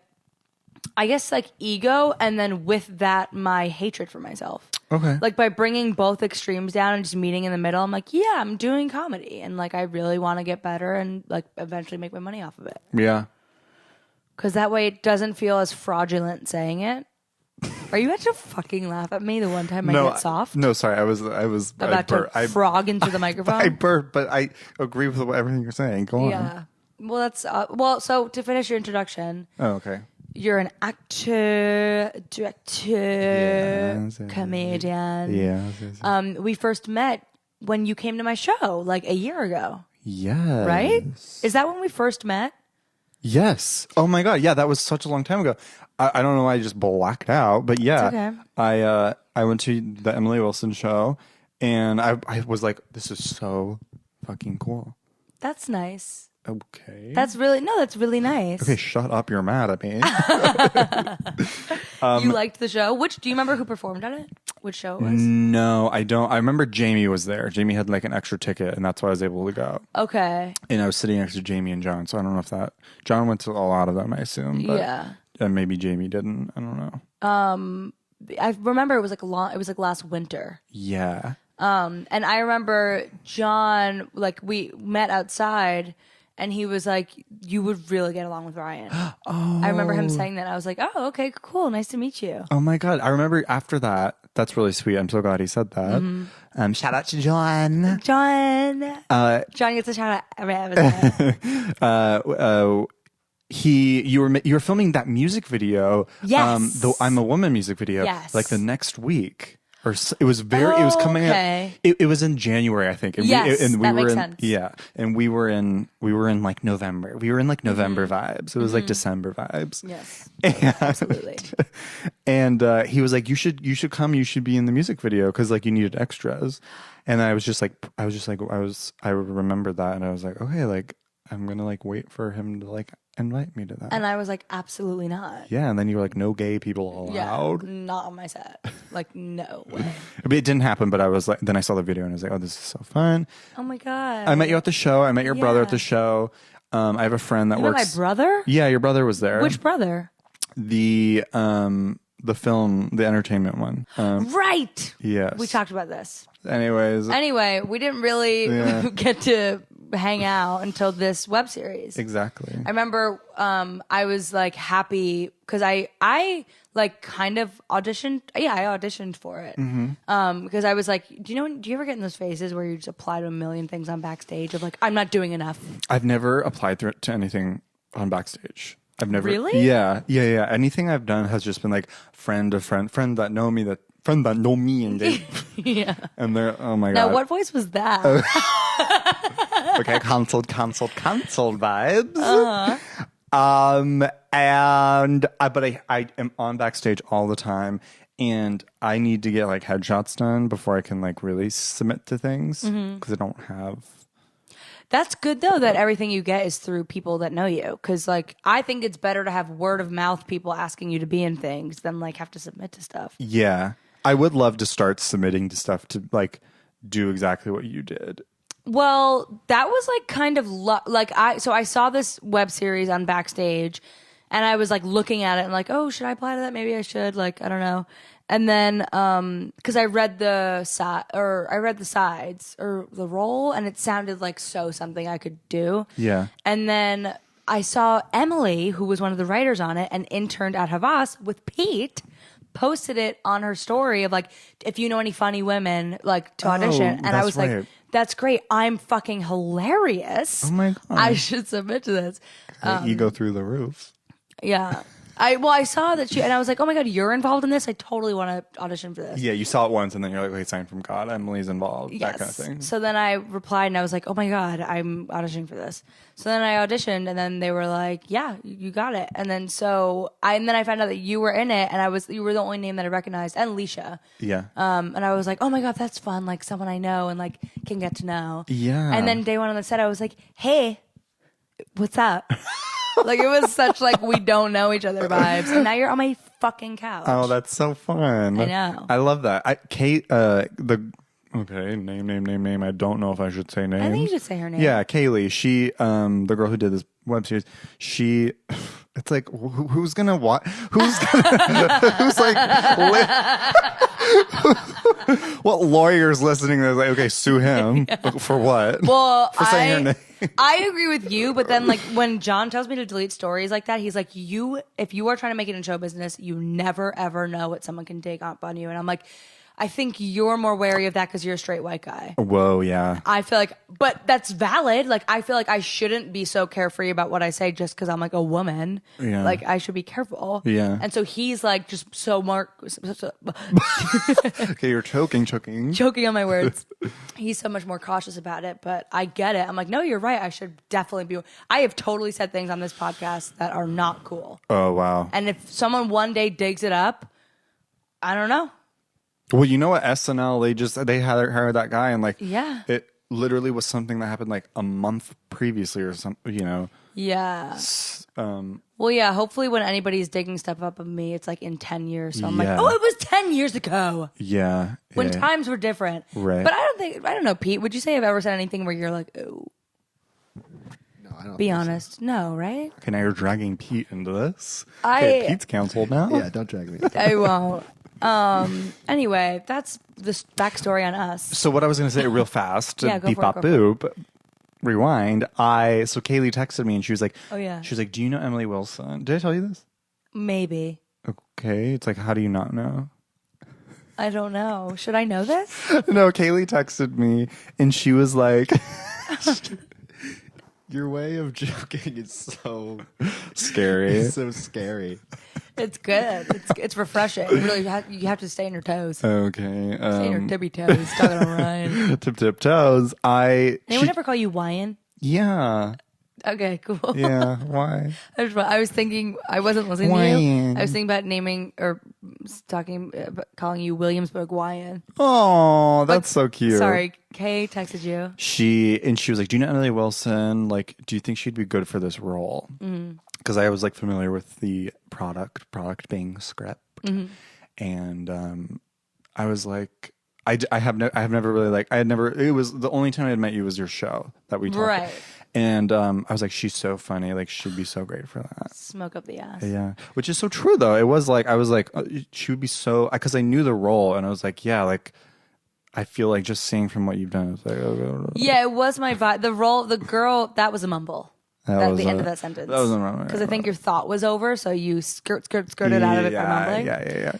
I guess, like ego, and then with that, my hatred for myself. Okay. Like by bringing both extremes down and just meeting in the middle, I'm like, yeah, I'm doing comedy, and like I really want to get better and like eventually make my money off of it. Yeah. Because that way it doesn't feel as fraudulent saying it. Are you about to fucking laugh at me the one time I get soft? No, sorry. I was about to frog into the microphone. I burped, but I agree with everything you're saying. Go on. Yeah. Well, that's so to finish your introduction. Oh, okay. You're an actor, director, comedian. Yeah. We first met when you came to my show like a year ago. Yes. Right? Is that when we first met? Yes. Oh my God. Yeah, that was such a long time ago. I don't know why I just blacked out, but yeah. It's okay. I went to the Emily Wilson show, and I was like, this is so fucking cool. That's nice. Okay. That's really nice. Okay, shut up. You're mad at me. You liked the show? Do you remember who performed on it? Which show it was? No, I don't. I remember Jamie was there. Jamie had like an extra ticket, and that's why I was able to go. Okay. And I was sitting next to Jamie and John, so I don't know if John went to a lot of them, I assume. But, yeah. And maybe Jamie didn't. I don't know. I remember it was like last winter. Yeah. And I remember John, like we met outside, and he was like, you would really get along with Ryan. I remember him saying that. I was like, oh, okay, cool. Nice to meet you. Oh my God. I remember after that. That's really sweet. I'm so glad he said that. Mm-hmm. Shout out to John. John gets a shout out every episode. You were filming that music video. Yes. The I'm a Woman music video. Yes. Like the next week. Or it was coming out. It was in January, I think. And yes, we that were makes in, sense. Yeah, and we were in like November. We were in like November vibes. It was like December vibes. Yes, and, absolutely. And he was like, "You should come. You should be in the music video because like you needed extras." And I remembered that, and I was like, okay, like I'm gonna like wait for him to like invite me to that. And I was like, absolutely not. Yeah, and then you were like, no gay people allowed. Yeah, not on my set. Like, no way. But it didn't happen, but I was like, then I saw the video and I was like, oh, this is so fun. Oh my God. I met you at the show. I met your brother at the show. I have a friend that you works. Met my brother? Yeah, your brother was there. Which brother? The the film, the entertainment one. Right. Yes. We talked about this. Anyways. Anyway, we didn't really get to hang out until this web series. Exactly. I remember I was like happy because I like kind of auditioned. Yeah, I auditioned for it because I was like, do you ever get in those phases where you just apply to a million things on Backstage of like, I'm not doing enough? I've never applied to anything on Backstage. I've never. Really? Yeah. Anything I've done has just been like friend that know me, and they, Yeah. and they're, oh my Now, God. what voice was that? Okay, cancelled vibes. But I am on Backstage all the time, and I need to get like headshots done before I can like really submit to things because I don't have. That's good though that everything you get is through people that know you, because like I think it's better to have word of mouth people asking you to be in things than like have to submit to stuff. Yeah, I would love to start submitting to stuff to like do exactly what you did. Well, that was like kind of I saw this web series on Backstage, and I was like looking at it and like, oh, should I apply to that? Maybe I should. Like, I don't know. And then because I read the sides or the role, and it sounded like something I could do. Yeah. And then I saw Emily, who was one of the writers on it and interned at Havas with Pete, posted it on her story of like, if you know any funny women like to audition. And I was like, that's great. I'm fucking hilarious. Oh my God. I should submit to this. Ego through the roof. Yeah. I saw that and I was like, oh my God, you're involved in this? I totally want to audition for this. Yeah, you saw it once and then you're like, wait, sign from God, Emily's involved, Yes. that kind of thing. So then I replied and I was like, oh my God, I'm auditioning for this. So then I auditioned and then they were like, yeah, you got it. And then I found out that you were in it and you were the only name that I recognized, and Leisha. Yeah. And I was like, oh my God, that's fun. Like someone I know and like can get to know. Yeah. And then day one on the set, I was like, hey, what's up? Like it was such like we don't know each other vibes, and now you're on my fucking couch. Oh, that's so fun. I know. I love that. Kate, okay, name. I don't know if I should say names. I think you should say her name. Yeah, Kaylee. She, the girl who did this web series. It's like who's gonna watch? Who's like? What lawyer's listening? That's like, okay, sue him for what? Well, for saying her name. I agree with you, but then like when John tells me to delete stories like that, he's like, if you are trying to make it in show business, you never ever know what someone can dig up on you. And I'm like, I think you're more wary of that because you're a straight white guy. Whoa, yeah. I feel like, but that's valid. Like, I feel like I shouldn't be so carefree about what I say just because I'm like a woman. Yeah. Like, I should be careful. Yeah. And so he's like just so Okay, you're choking. choking on my words. He's so much more cautious about it, but I get it. I'm like, no, you're right. I should definitely be. I have totally said things on this podcast that are not cool. Oh, wow. And if someone one day digs it up, I don't know. Well, you know what, SNL, they hired that guy, and like, Yeah. it literally was something that happened like a month previously or something, you know. Yeah. Well, yeah, hopefully when anybody's digging stuff up of me, it's like in 10 years. So I'm like, oh, it was 10 years ago. Yeah. When times were different. Right. But I don't know, Pete, would you say I've ever said anything where you're like, oh? No, I don't. Be think honest. So. No, right? Okay, now you're dragging Pete into this. Okay, Pete's canceled now. Yeah, don't drag me. I won't. Anyway, that's the backstory on us. So what I was going to say real fast, Yeah, go beep for it, bop boop, rewind. So Kaylee texted me and she was like, Oh, yeah. She was like, do you know Emily Wilson? Did I tell you this? Maybe. Okay. It's like, how do you not know? I don't know. Should I know this? No, Kaylee texted me and she was like, Your way of joking is so scary. It's so scary. It's good. It's refreshing. Really, you have to stay on your toes. Okay. Stay on your tippy toes. Talking to Ryan. Tip toes. Anyone ever call you Wyan? Yeah. Okay, cool. Yeah. Why? I was thinking, I wasn't listening to Wyan. you. I was thinking about naming or calling you Williamsburg Wyan. Oh, that's so cute. Sorry, Kay texted you. She was like, do you know Emily Wilson? Like, do you think she'd be good for this role? Because I was like familiar with the product being script. And I was like, I have never really like, it was the only time I had met you was your show that we talked. Right. And I was like, she's so funny. Like, she'd be so great for that. Smoke up the ass. Yeah, which is so true though. It was like I was like she would be so because I knew the role, and I was like, yeah, like I feel like just seeing from what you've done, it's like Yeah, it was my vibe. The girl, that was a mumble. At the end of that sentence. That was a mumble. Because I think your thought was over, so you skirted out of it by mumbling. Yeah.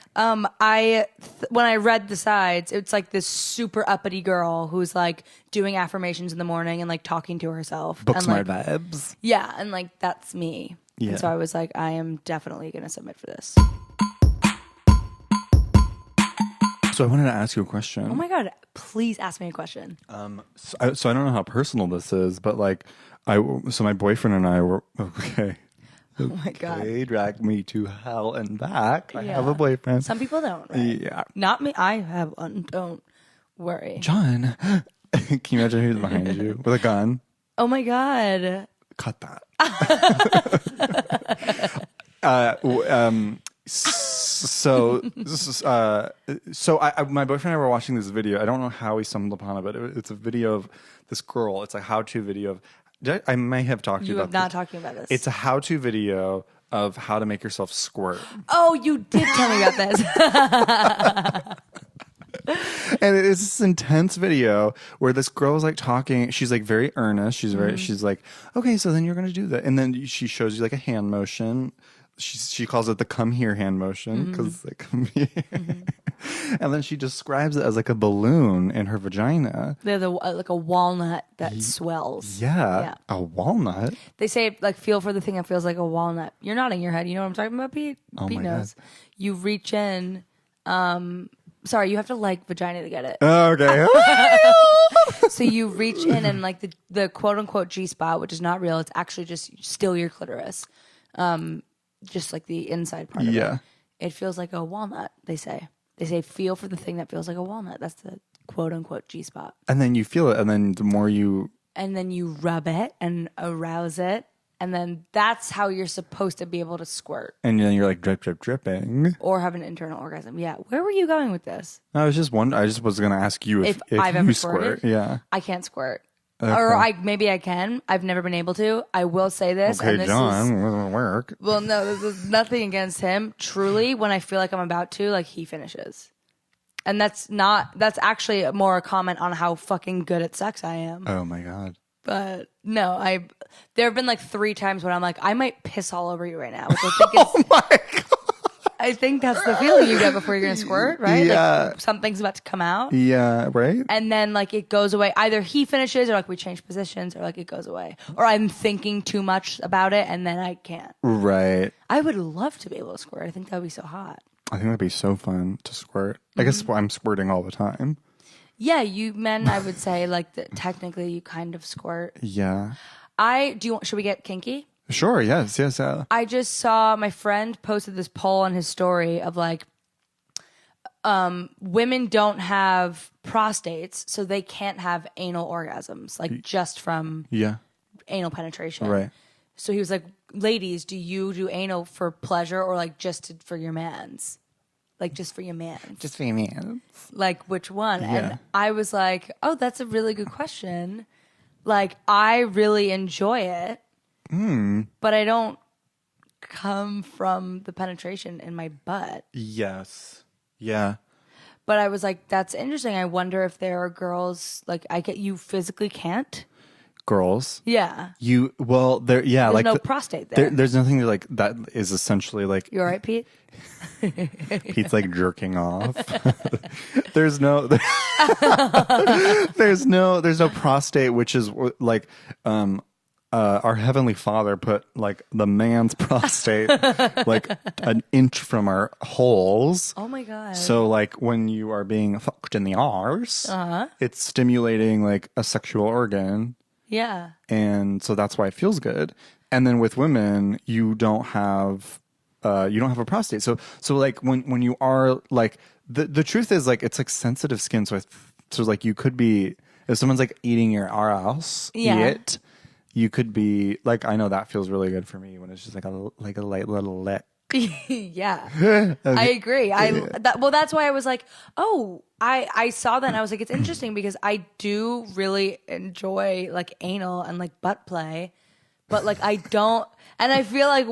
When I read the sides, it's like this super uppity girl who's like doing affirmations in the morning and like talking to herself. Book and, smart like, vibes. Yeah, and like that's me. Yeah. And so I was like, I am definitely going to submit for this. So I wanted to ask you a question. Oh my God, please ask me a question. So I don't know how personal this is, but like so my boyfriend and I were okay. Oh my God. They dragged me to hell and back. I Yeah. have a boyfriend. Some people don't, right? Yeah. Not me. I have one. Don't worry. John, can you imagine who's behind you with a gun? Oh my God. Cut that. My boyfriend and I were watching this video. I don't know how we stumbled upon it, but it's a video of this girl. It's a how-to video of. I may have talked to you about this. You have not talking about this. It's a how-to video of how to make yourself squirt. Oh, you did tell me about this. And it is this intense video where this girl is like talking. She's like very earnest. She's very. She's like, okay, so then you're gonna do that, and then she shows you like a hand motion. She calls it the "come here" hand motion because like come here. And then she describes it as like a balloon in her vagina. They're like a walnut that swells. Yeah, a walnut. They say like feel for the thing that feels like a walnut. You're nodding your head. You know what I'm talking about, Pete? Oh Pete my knows. God. You reach in. Sorry, you have to like vagina to get it. Okay. So you reach in and like the quote unquote G spot, which is not real. It's actually just still your clitoris. Just like the inside part of it. It feels like a walnut, they say. They say feel for the thing that feels like a walnut. That's the quote unquote G spot. And then you feel it, and then the more you. And then you rub it and arouse it. And then that's how you're supposed to be able to squirt. And then you're like drip, drip, dripping. Or have an internal orgasm. Yeah. Where were you going with this? I was just wondering. I just was going to ask you if I've you ever squirt. squirted. Yeah. I can't squirt. Okay. Or maybe I can. I've never been able to. I will say this. Okay, and this John, it doesn't work. Well, no, this is nothing against him. Truly, when I feel like I'm about to, like he finishes. And that's actually more a comment on how fucking good at sex I am. Oh my God. But no, there have been like 3 times when I'm like, I might piss all over you right now. Which I think is, Oh my God. I think that's the feeling you get before you're going to squirt, right? Yeah. Like something's about to come out. Yeah, right? And then like it goes away. Either he finishes or like we change positions or like it goes away. Or I'm thinking too much about it and then I can't. Right. I would love to be able to squirt. I think that would be so hot. I think that'd be so fun to squirt. I guess I'm squirting all the time. Yeah, you men, I would say like technically you kind of squirt. Yeah. Should we get kinky? Sure, yes. I just saw my friend posted this poll on his story of like, women don't have prostates, so they can't have anal orgasms, like just from anal penetration. Right. So he was like, ladies, do you do anal for pleasure or like for your mans? Like just for your mans? Just for your man. Like which one? Yeah. And I was like, oh, that's a really good question. Like I really enjoy it. But I don't come from the penetration in my butt. Yes. Yeah. But I was like, that's interesting. I wonder if there are girls like you physically can't. Girls. Yeah. There. Yeah. There's like no prostate there. There's nothing like that is essentially like. You all right, Pete? Pete's like jerking off. There's no prostate, which is like our Heavenly Father put like the man's prostate like an inch from our holes. Oh my God. So like when you are being fucked in the arse, it's stimulating like a sexual organ. Yeah. And so that's why it feels good. And then with women, you don't have a prostate. So like when you are like the truth is like it's like sensitive skin. So like you could be if someone's like eating your ass, you could be like I know that feels really good for me when it's just like a light little lick. Yeah, I agree. That's why I was like, oh, I saw that and I was like, it's interesting because I do really enjoy like anal and like butt play, but like I don't, and I feel like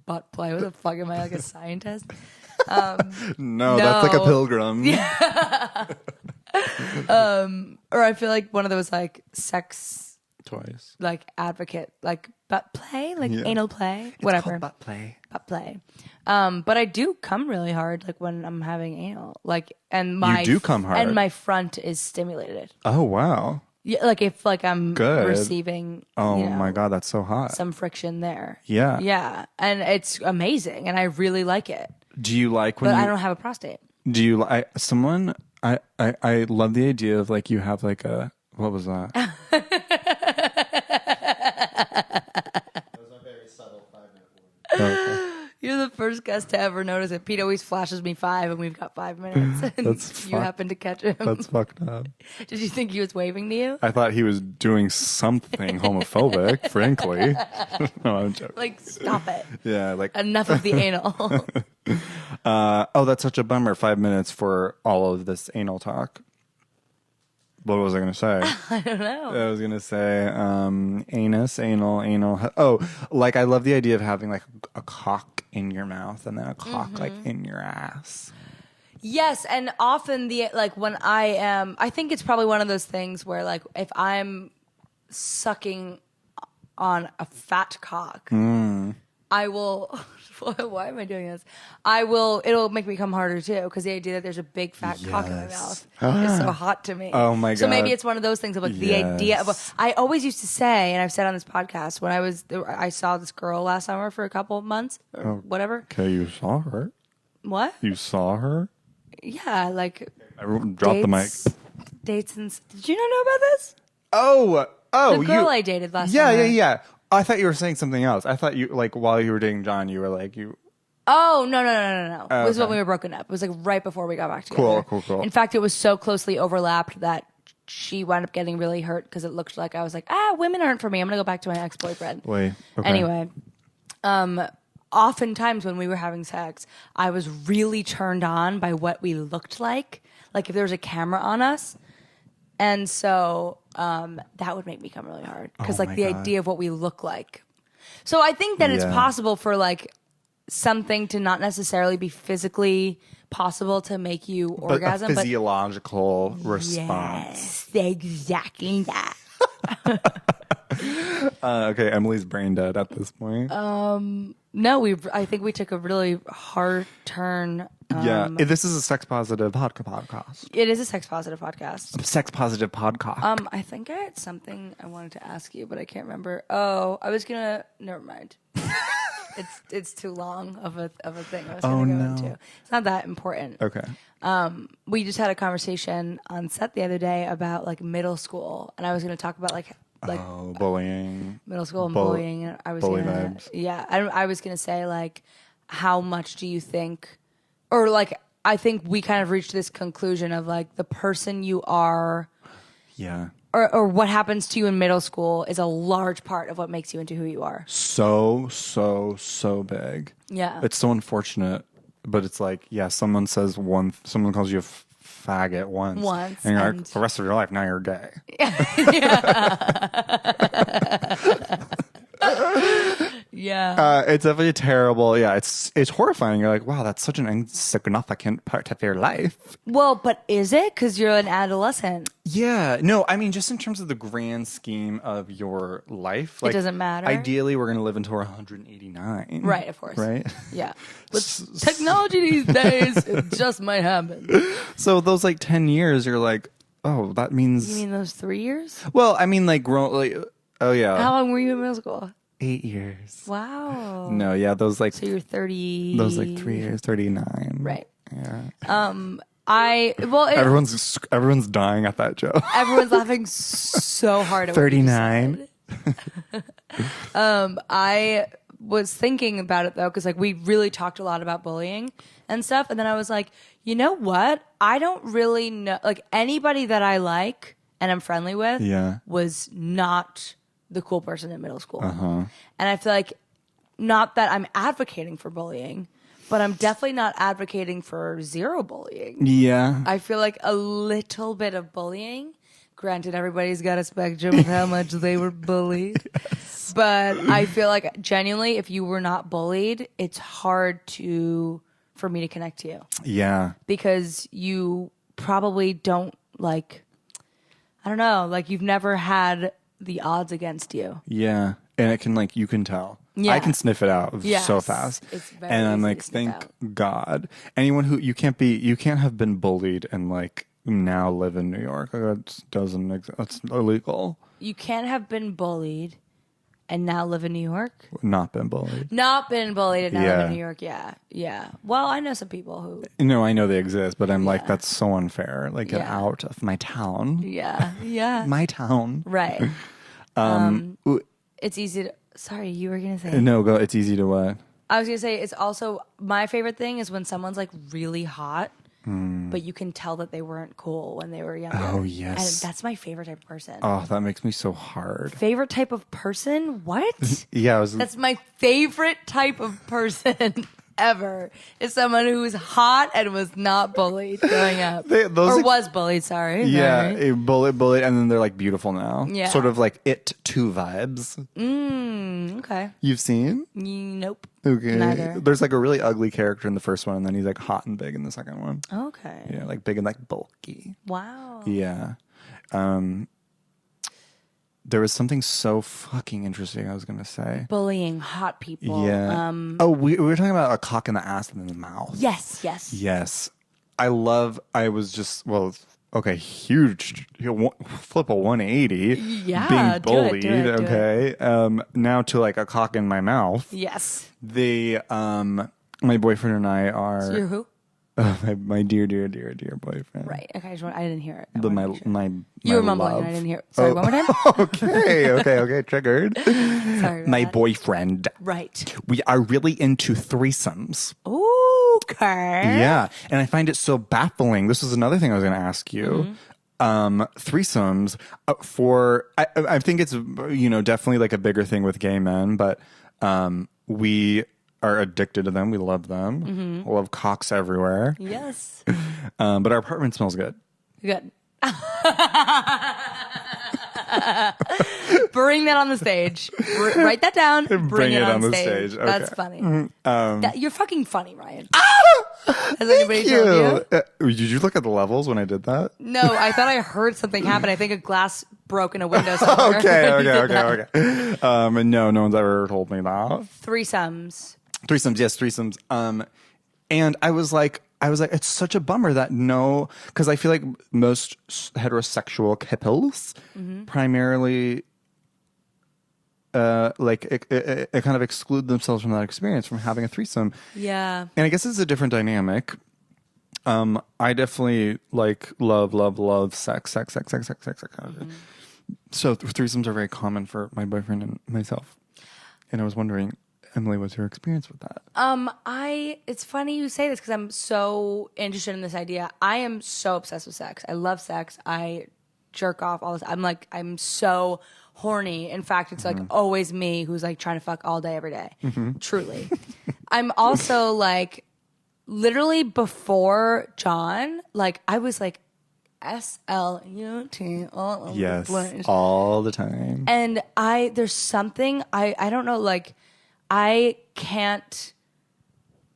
butt play. What the fuck am I, like a scientist? No, that's like a No. pilgrim. Or I feel like one of those like sex Twice. like advocate like butt play, like Yeah. anal play, It's whatever. called butt play. Butt play. But I do come really hard like when I'm having anal. Like and my do come hard. and my front is stimulated. Oh wow. Yeah, like if like I'm Good. receiving Oh you know, my god, that's so hot. some friction there. Yeah. Yeah. And it's amazing and I really like it. Do you like when But you I don't have a prostate. do you someone I love the idea of like you have like a what was that? That was a very subtle 5-minute warning. Okay. You're the first guest to ever notice it. Pete always flashes me 5 and we've got 5 minutes. And That's you fuck- happen to catch him. That's fucked up. Did you think he was waving to you? I thought he was doing something homophobic, frankly. No, I'm joking. Like, stop it. Yeah, like Enough of the anal. oh, that's such a bummer. 5 minutes for all of this anal talk. What was I going to say? I don't know. I was going to say anus, anal. Oh, like I love the idea of having like a cock in your mouth and then a cock like in your ass. Yes, and often when I think it's probably one of those things where like if I'm sucking on a fat cock, I will. Why am I doing this? It'll make me come harder too because the idea that there's a big fat cock in my mouth is so hot to me. Oh my So God. maybe it's one of those things of like the idea of. I always used to say, and I've said on this podcast when I saw this girl last summer for a couple of months or whatever. Okay, you saw her. What? You saw her. Yeah, like I dropped the mic. dates and. Did you not know about this? Oh, The girl I dated last Yeah, summer. yeah. I thought you were saying something else. I thought you like while you were dating John, you were like you. Oh, no. It was when okay. we were broken up. It was like right before we got back together. Cool. In fact, it was so closely overlapped that she wound up getting really hurt because it looked like I was like, women aren't for me. I'm going to go back to my ex-boyfriend. Wait. Okay. Anyway, oftentimes when we were having sex, I was really turned on by what we looked like if there was a camera on us. And so that would make me come really hard because Oh like my the God. idea of what we look like. So I think that it's Yeah. possible for like something to not necessarily be physically possible to make you But orgasm, a physiological response. yes, exactly that. Okay, Emily's brain dead at this point. No, I think we took a really hard turn. This is a sex positive podcast. It is a sex positive podcast. Sex positive podcast. I think I had something I wanted to ask you, but I can't remember. Oh, I was gonna. Never mind. It's too long of a thing. I was gonna go into. It's not that important. Okay. We just had a conversation on set the other day about like middle school, and I was gonna talk about like Bullying. middle school and Bull- bullying. And I was bully gonna, vibes. yeah, I was gonna say like, how much do you think, or like, I think we kind of reached this conclusion of like the person you are, Yeah. or what happens to you in middle school is a large part of what makes you into who you are. So big. Yeah. It's so unfortunate, but it's like, yeah, someone calls you a faggot once. And you're like, the rest of your life, now you're gay. Yeah. It's definitely terrible. Yeah, it's horrifying. You're like, wow, that's such an insignificant part of your life. Well, but is it? Because you're an adolescent. Yeah. No, I mean, just in terms of the grand scheme of your life. Like, doesn't matter. Ideally, we're going to live until we're 189. Right, of course. Right? Yeah. With technology these days, it just might happen. So those like 10 years, you're like, oh, that means... You mean those 3 years? Well, I mean, like, oh, yeah. How long were you in middle school? 8 years. Wow. No, yeah, those like... So you're 30. Those like 3 years, 39. Right. Yeah. Everyone's Everyone's dying at that joke. laughing so hard at what you just 39. said. I was thinking about it though, because like we really talked a lot about bullying and stuff, and then I was like, you know what? I don't really know. Like anybody that I like and I'm friendly with, Yeah. was not the cool person in middle school, Uh-huh. and I feel like not that I'm advocating for bullying, but I'm definitely not advocating for zero bullying. Yeah. I feel like a little bit of bullying. Granted, everybody's got a spectrum of how much they were bullied. Yes. But I feel like genuinely, if you were not bullied, it's hard for me to connect to you. Yeah. Because you probably don't I don't know, like you've never had the odds against you. Yeah. And it can you can tell. Yeah. I can sniff it out so fast. It's very and I'm easy like, to sniff thank out. God. Anyone who you can't have been bullied and now live in New York. That doesn't exist. That's illegal. You can't have been bullied and now live in New York? Not been bullied. Not been bullied and now live Yeah. in New York, yeah. Yeah. Well, I know some people who... No, I know they exist, but I'm like, that's so unfair. Get Yeah. out of my town. Yeah. Yeah. My town. Right. It's easy to... Sorry, you were going to say... No, go. It's easy to what? I was going to say, it's also... My favorite thing is when someone's really hot, but you can tell that they weren't cool when they were younger. Oh, yes. And that's my favorite type of person. Oh, that makes me so hard. Favorite type of person? What? Yeah, That's my favorite type of person ever. Is someone who was hot and was not bullied growing up. Was bullied, sorry. Yeah, Sorry. a bullet, and then they're beautiful now. Yeah. Sort of It 2 vibes. Okay. You've seen? Nope. Okay. Neither. There's a really ugly character in the first one, and then he's hot and big in the second one. Okay. Yeah, big and bulky. Wow. Yeah. There was something so fucking interesting I was going to say. Bullying hot people. Yeah. We were talking about a cock in the ass and in the mouth. Yes. Yes. I was just, huge, flip a 180. Yeah, Being do it, bullied, do it. okay? Now to a cock in my mouth. Yes. My boyfriend and I are... So you're who? my dear boyfriend. Right. Okay. I didn't hear it. You were mumbling love. and I didn't hear it. Sorry, one more time? Okay, triggered. Sorry about My that. boyfriend. Right. We are really into threesomes. Okay. Yeah. And I find it so baffling. This is another thing I was going to ask you. Threesomes I think it's, definitely a bigger thing with gay men, but we are addicted to them. We love them. We love cocks everywhere. Yes. But our apartment smells good. Good. Bring that on the stage. Write that down. Bring it on the stage. Okay. That's funny. You're fucking funny, Ryan. Has anybody Thank told you? Did you look at the levels when I did that? No, I thought I heard something happen. I think a glass broke in a window somewhere. Okay. No one's ever told me that. Threesomes. Threesomes. And I was like, it's such a bummer that because I feel like most heterosexual couples primarily, it kind of exclude themselves from that experience, from having a threesome. Yeah. And I guess it's a different dynamic. I definitely love sex. So threesomes are very common for my boyfriend and myself. And I was wondering, Emily, what's your experience with that? It's funny you say this because I'm so interested in this idea. I am so obsessed with sex. I love sex. I jerk off all this. I'm so horny. In fact, it's always me who's trying to fuck all day, every day. Truly. I'm also literally before John, I was SLUT all over the place. All the time. And there's something, I don't know, I can't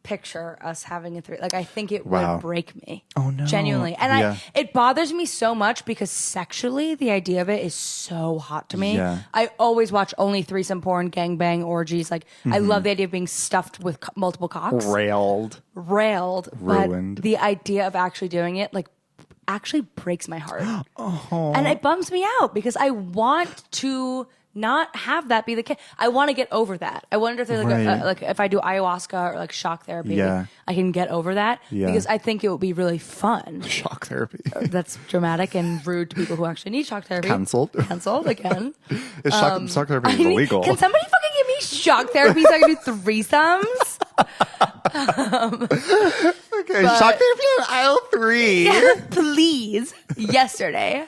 picture us having a three. I think it would break me. Oh no. Genuinely. And it bothers me so much because sexually the idea of it is so hot to me. Yeah. I always watch only threesome porn, gangbang, orgies. I love the idea of being stuffed with multiple cocks. Railed. Ruined. But the idea of actually doing it, actually breaks my heart. And it bums me out because I want to not have that be the case. I want to get over that. I wonder if there's if I do ayahuasca or shock therapy, I can get over that because I think it would be really fun. Shock therapy. That's dramatic and rude to people who actually need shock therapy. Cancelled again. Shock therapy is illegal. Can somebody fucking give me shock therapy so I can do threesomes? Okay, shock therapy on aisle 3. Please. Yesterday.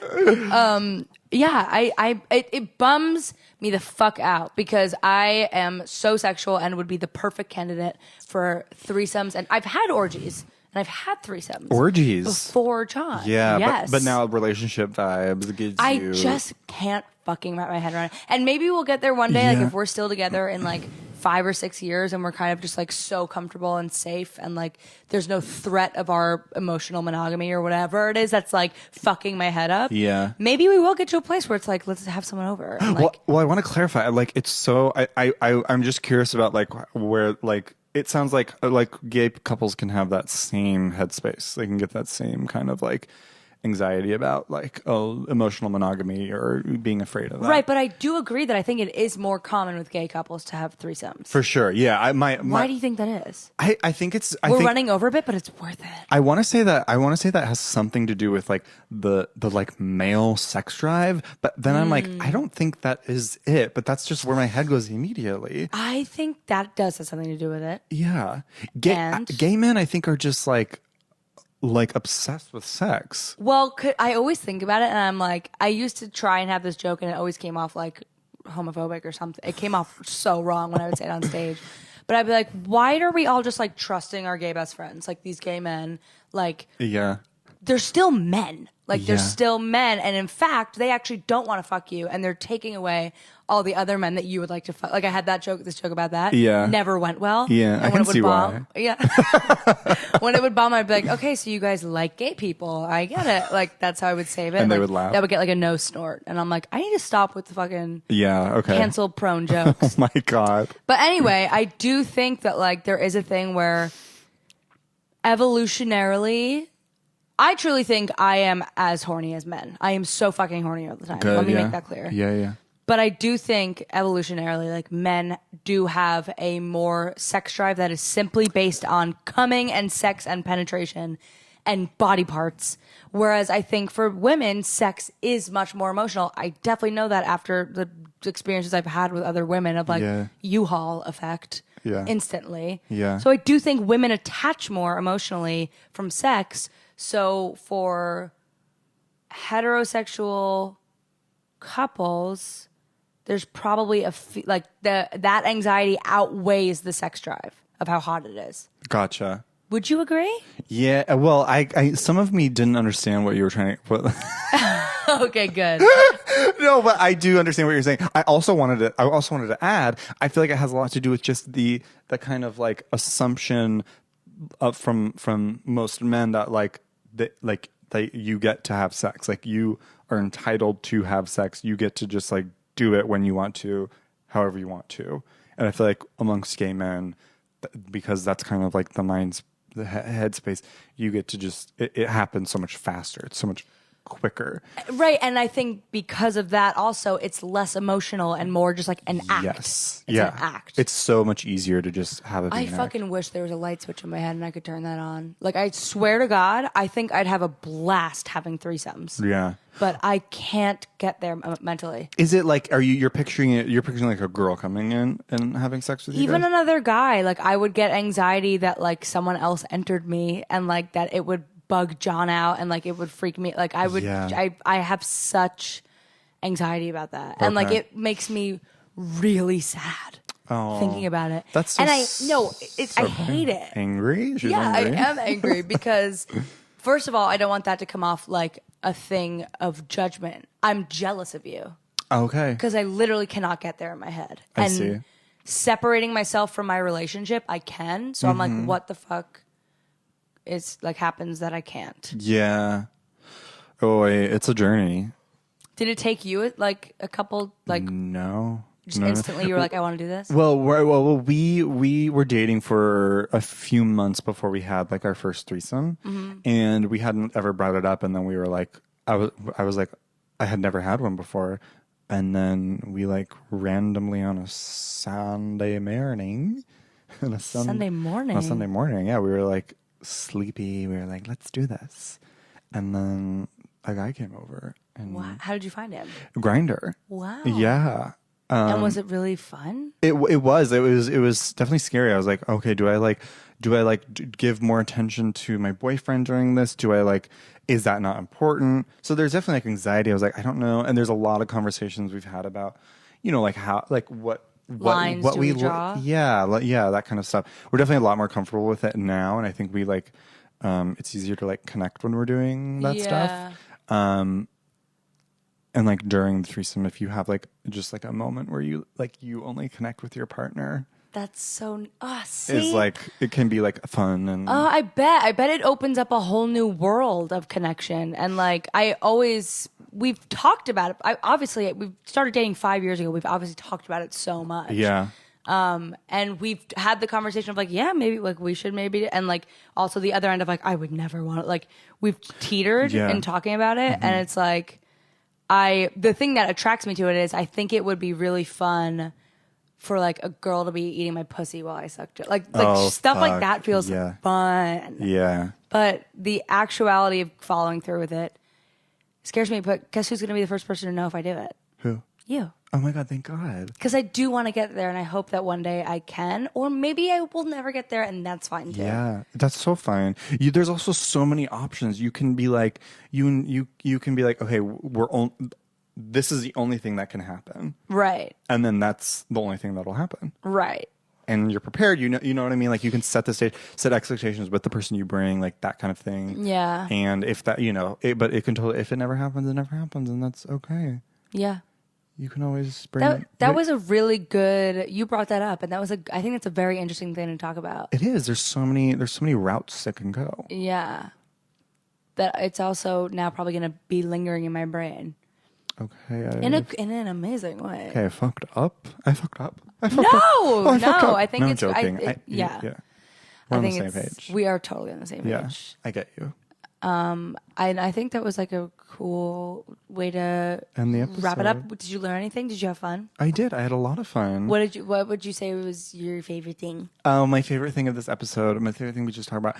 Yeah, it bums me the fuck out because I am so sexual and would be the perfect candidate for threesomes. And I've had orgies and I've had threesomes. Orgies. Before John. Yeah, Yes. but now relationship vibes gives I you... just can't fucking wrap my head around it. And maybe we'll get there one day, like Yeah. if we're still together in like 5 or 6 years and we're kind of just like so comfortable and safe and like there's no threat of our emotional monogamy or whatever it is that's like fucking my head up. Yeah. Maybe we will get to a place where it's like, let's have someone over. And like, well, I want to clarify. Like, it's so... I'm just curious about like where like... It sounds like gay couples can have that same headspace. They can get that same kind of like anxiety about like emotional monogamy or being afraid of that. right, but I do agree that I think it is more common with gay couples to have threesomes. For sure. Yeah. Why do you think that is? I think it's... We're running over a bit, but it's worth it. I want to say that has something to do with like the like male sex drive, but then I'm like, I don't think that is it, but that's just where my head goes immediately. I think that does have something to do with it. Yeah. And? Gay men I think are just like obsessed with sex. Well, I always think about it, and I'm like, I used to try and have this joke, and it always came off like homophobic or something. It came off so wrong when I would say it on stage. But I'd be like, why are we all just like trusting our gay best friends? Like these gay men, like Yeah. they're still men. Like they're Yeah. still men, and in fact, they actually don't want to fuck you, and they're taking away all the other men that you would like to fuck. Like I had this joke about that. Yeah. Never went well. Yeah, And I when can it would see bomb, why. Yeah. When it would bomb, I'd be like, okay, so you guys like gay people. I get it. Like that's how I would save it. And they like, would laugh. That would get like a no snort, and I'm like, I need to stop with the fucking Yeah. Okay. cancel prone jokes. Oh my God. But anyway, I do think that like there is a thing where evolutionarily, I truly think I am as horny as men. I am so fucking horny all the time. Good, Let me yeah. make that clear. Yeah. Yeah. But I do think evolutionarily, like men do have a more sex drive that is simply based on coming and sex and penetration and body parts. Whereas I think for women, sex is much more emotional. I definitely know that after the experiences I've had with other women of like Yeah. U-Haul effect Yeah. instantly. Yeah. So I do think women attach more emotionally from sex. So for heterosexual couples, there's probably that anxiety outweighs the sex drive of how hot it is. Gotcha. Would you agree? Yeah. Well, I some of me didn't understand what you were trying to. Okay, good. No, but I do understand what you're saying. I also wanted to add. I feel like it has a lot to do with just the kind of like assumption from most men that that you get to have sex. Like you are entitled to have sex. You get to just like do it when you want to, however you want to. And I feel like amongst gay men, because that's kind of like the headspace, you get to just it happens so much faster. It's so much quicker. Right, and I think because of that also it's less emotional and more just like an act. Yes. It's yeah. an act. It's so much easier to just have it be I an act. fucking wish there was a light switch in my head and I could turn that on. Like I swear to God, I think I'd have a blast having threesomes. Yeah. But I can't get there mentally. Is it like you're picturing it? You're picturing like a girl coming in and having sex with you. Even guys? another guy, like I would get anxiety that like someone else entered me and like that it would bug John out and like it would freak me. Like I would, Yeah. I have such anxiety about that, and like Okay. it makes me really sad Oh, thinking about it. that's so and I hate it. Angry? She's Yeah, angry? I am angry because first of all, I don't want that to come off like a thing of judgment. I'm jealous of you Okay. because I literally cannot get there in my head. I And see. separating myself from my relationship, I can. So I'm like, what the fuck is like happens that I can't? Yeah. Oh, wait, it's a journey. Did it take you like a couple like No. just No. instantly you were like, I want to do this? Well, we were dating for a few months before we had like our first threesome, and we hadn't ever brought it up. And then we were like, I was like, I had never had one before, and then we like randomly on a Sunday morning, Sunday morning? on a Sunday morning, yeah, we were like sleepy. We were like, let's do this, and then a guy came over and Wow. How did you find him? Grinder. Wow. Yeah. And was it really fun? It was definitely scary. I was like, okay, do I give more attention to my boyfriend during this? Is that not important? So there's definitely like anxiety. I was like, I don't know. And there's a lot of conversations we've had about, like how, like what Lines what do we draw? yeah, that kind of stuff. We're definitely a lot more comfortable with it now, and I think we like it's easier to like connect when we're doing that stuff. And like during the threesome, if you have like just like a moment where you only connect with your partner, That's so. See? is like it can be like fun and I bet it opens up a whole new world of connection. And like we've talked about it. We've started dating 5 years ago. We've obviously talked about it so much. yeah. And we've had the conversation of like, yeah, maybe like we should maybe, and like also the other end of like, I would never want to, like we've teetered in talking about it. And it's like, the thing that attracts me to it is I think it would be really fun for like a girl to be eating my pussy while I sucked it. Like stuff like that feels fun. Yeah. But the actuality of following through with it scares me. But guess who's going to be the first person to know if I do it? Who? You. Oh my God, thank God. Because I do want to get there, and I hope that one day I can, or maybe I will never get there, and that's fine too. Yeah, that's so fine. There's also so many options. You can be like, you can be like, okay, this is the only thing that can happen, Right. and then that's the only thing that'll happen. Right. And you're prepared. You know what I mean. Like you can set the stage, set expectations with the person you bring, like that kind of thing. Yeah. And if that, but it can totally. If it never happens, it never happens, and that's okay. Yeah. You can always bring that was a really good. You brought that up, and I think that's a very interesting thing to talk about. It is. There's so many routes that can go. Yeah. That it's also now probably going to be lingering in my brain. Okay. In an amazing way. Okay, I fucked up. No, I think I'm it's joking. Yeah. We're on the same page. We are totally on the same Yeah, page. I get you. I think that was like a cool way to End the episode. wrap it up. Did you learn anything? Did you have fun? I did. I had a lot of fun. What would you say was your favorite thing? My favorite thing of this episode, my favorite thing we just talked about.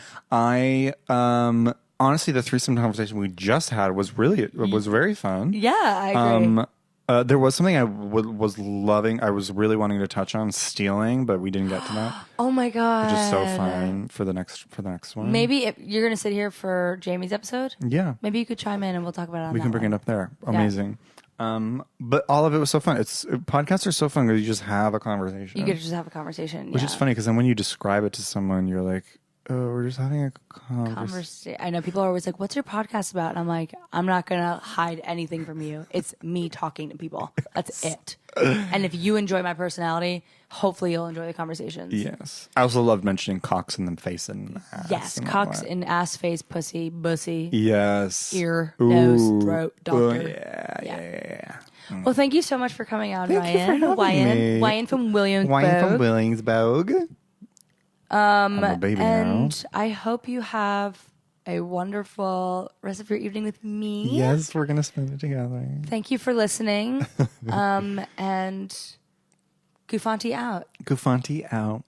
Honestly, the threesome conversation we just had was very fun. Yeah, I agree. There was something I was loving. I was really wanting to touch on stealing, but we didn't get to that. Oh my God. Which is so fun for the next one. Maybe if you're going to sit here for Jamie's episode, yeah. Maybe you could chime in and we'll talk about it on We can bring one. it up there. Amazing. But all of it was so fun. Podcasts are so fun because you just have a conversation. You could just have a conversation. Which is funny because then when you describe it to someone, you're like, oh, we're just having a conversation. I know people are always like, what's your podcast about? And I'm like, I'm not going to hide anything from you. It's me talking to people. That's it. And if you enjoy my personality, hopefully you'll enjoy the conversations. Yes. I also love mentioning cocks and then face and ass. Yes. Cocks in ass, face, pussy, bussy. Yes. Ear, nose, throat, doctor. Yeah. Well, thank you so much for coming on, Thank you for having me. Ryan from Williamsburg. Wine from Williamsburg. I'm a baby and now. I hope you have a wonderful rest of your evening with me. Yes, we're going to spend it together. Thank you for listening. And Guffanti out. Guffanti out.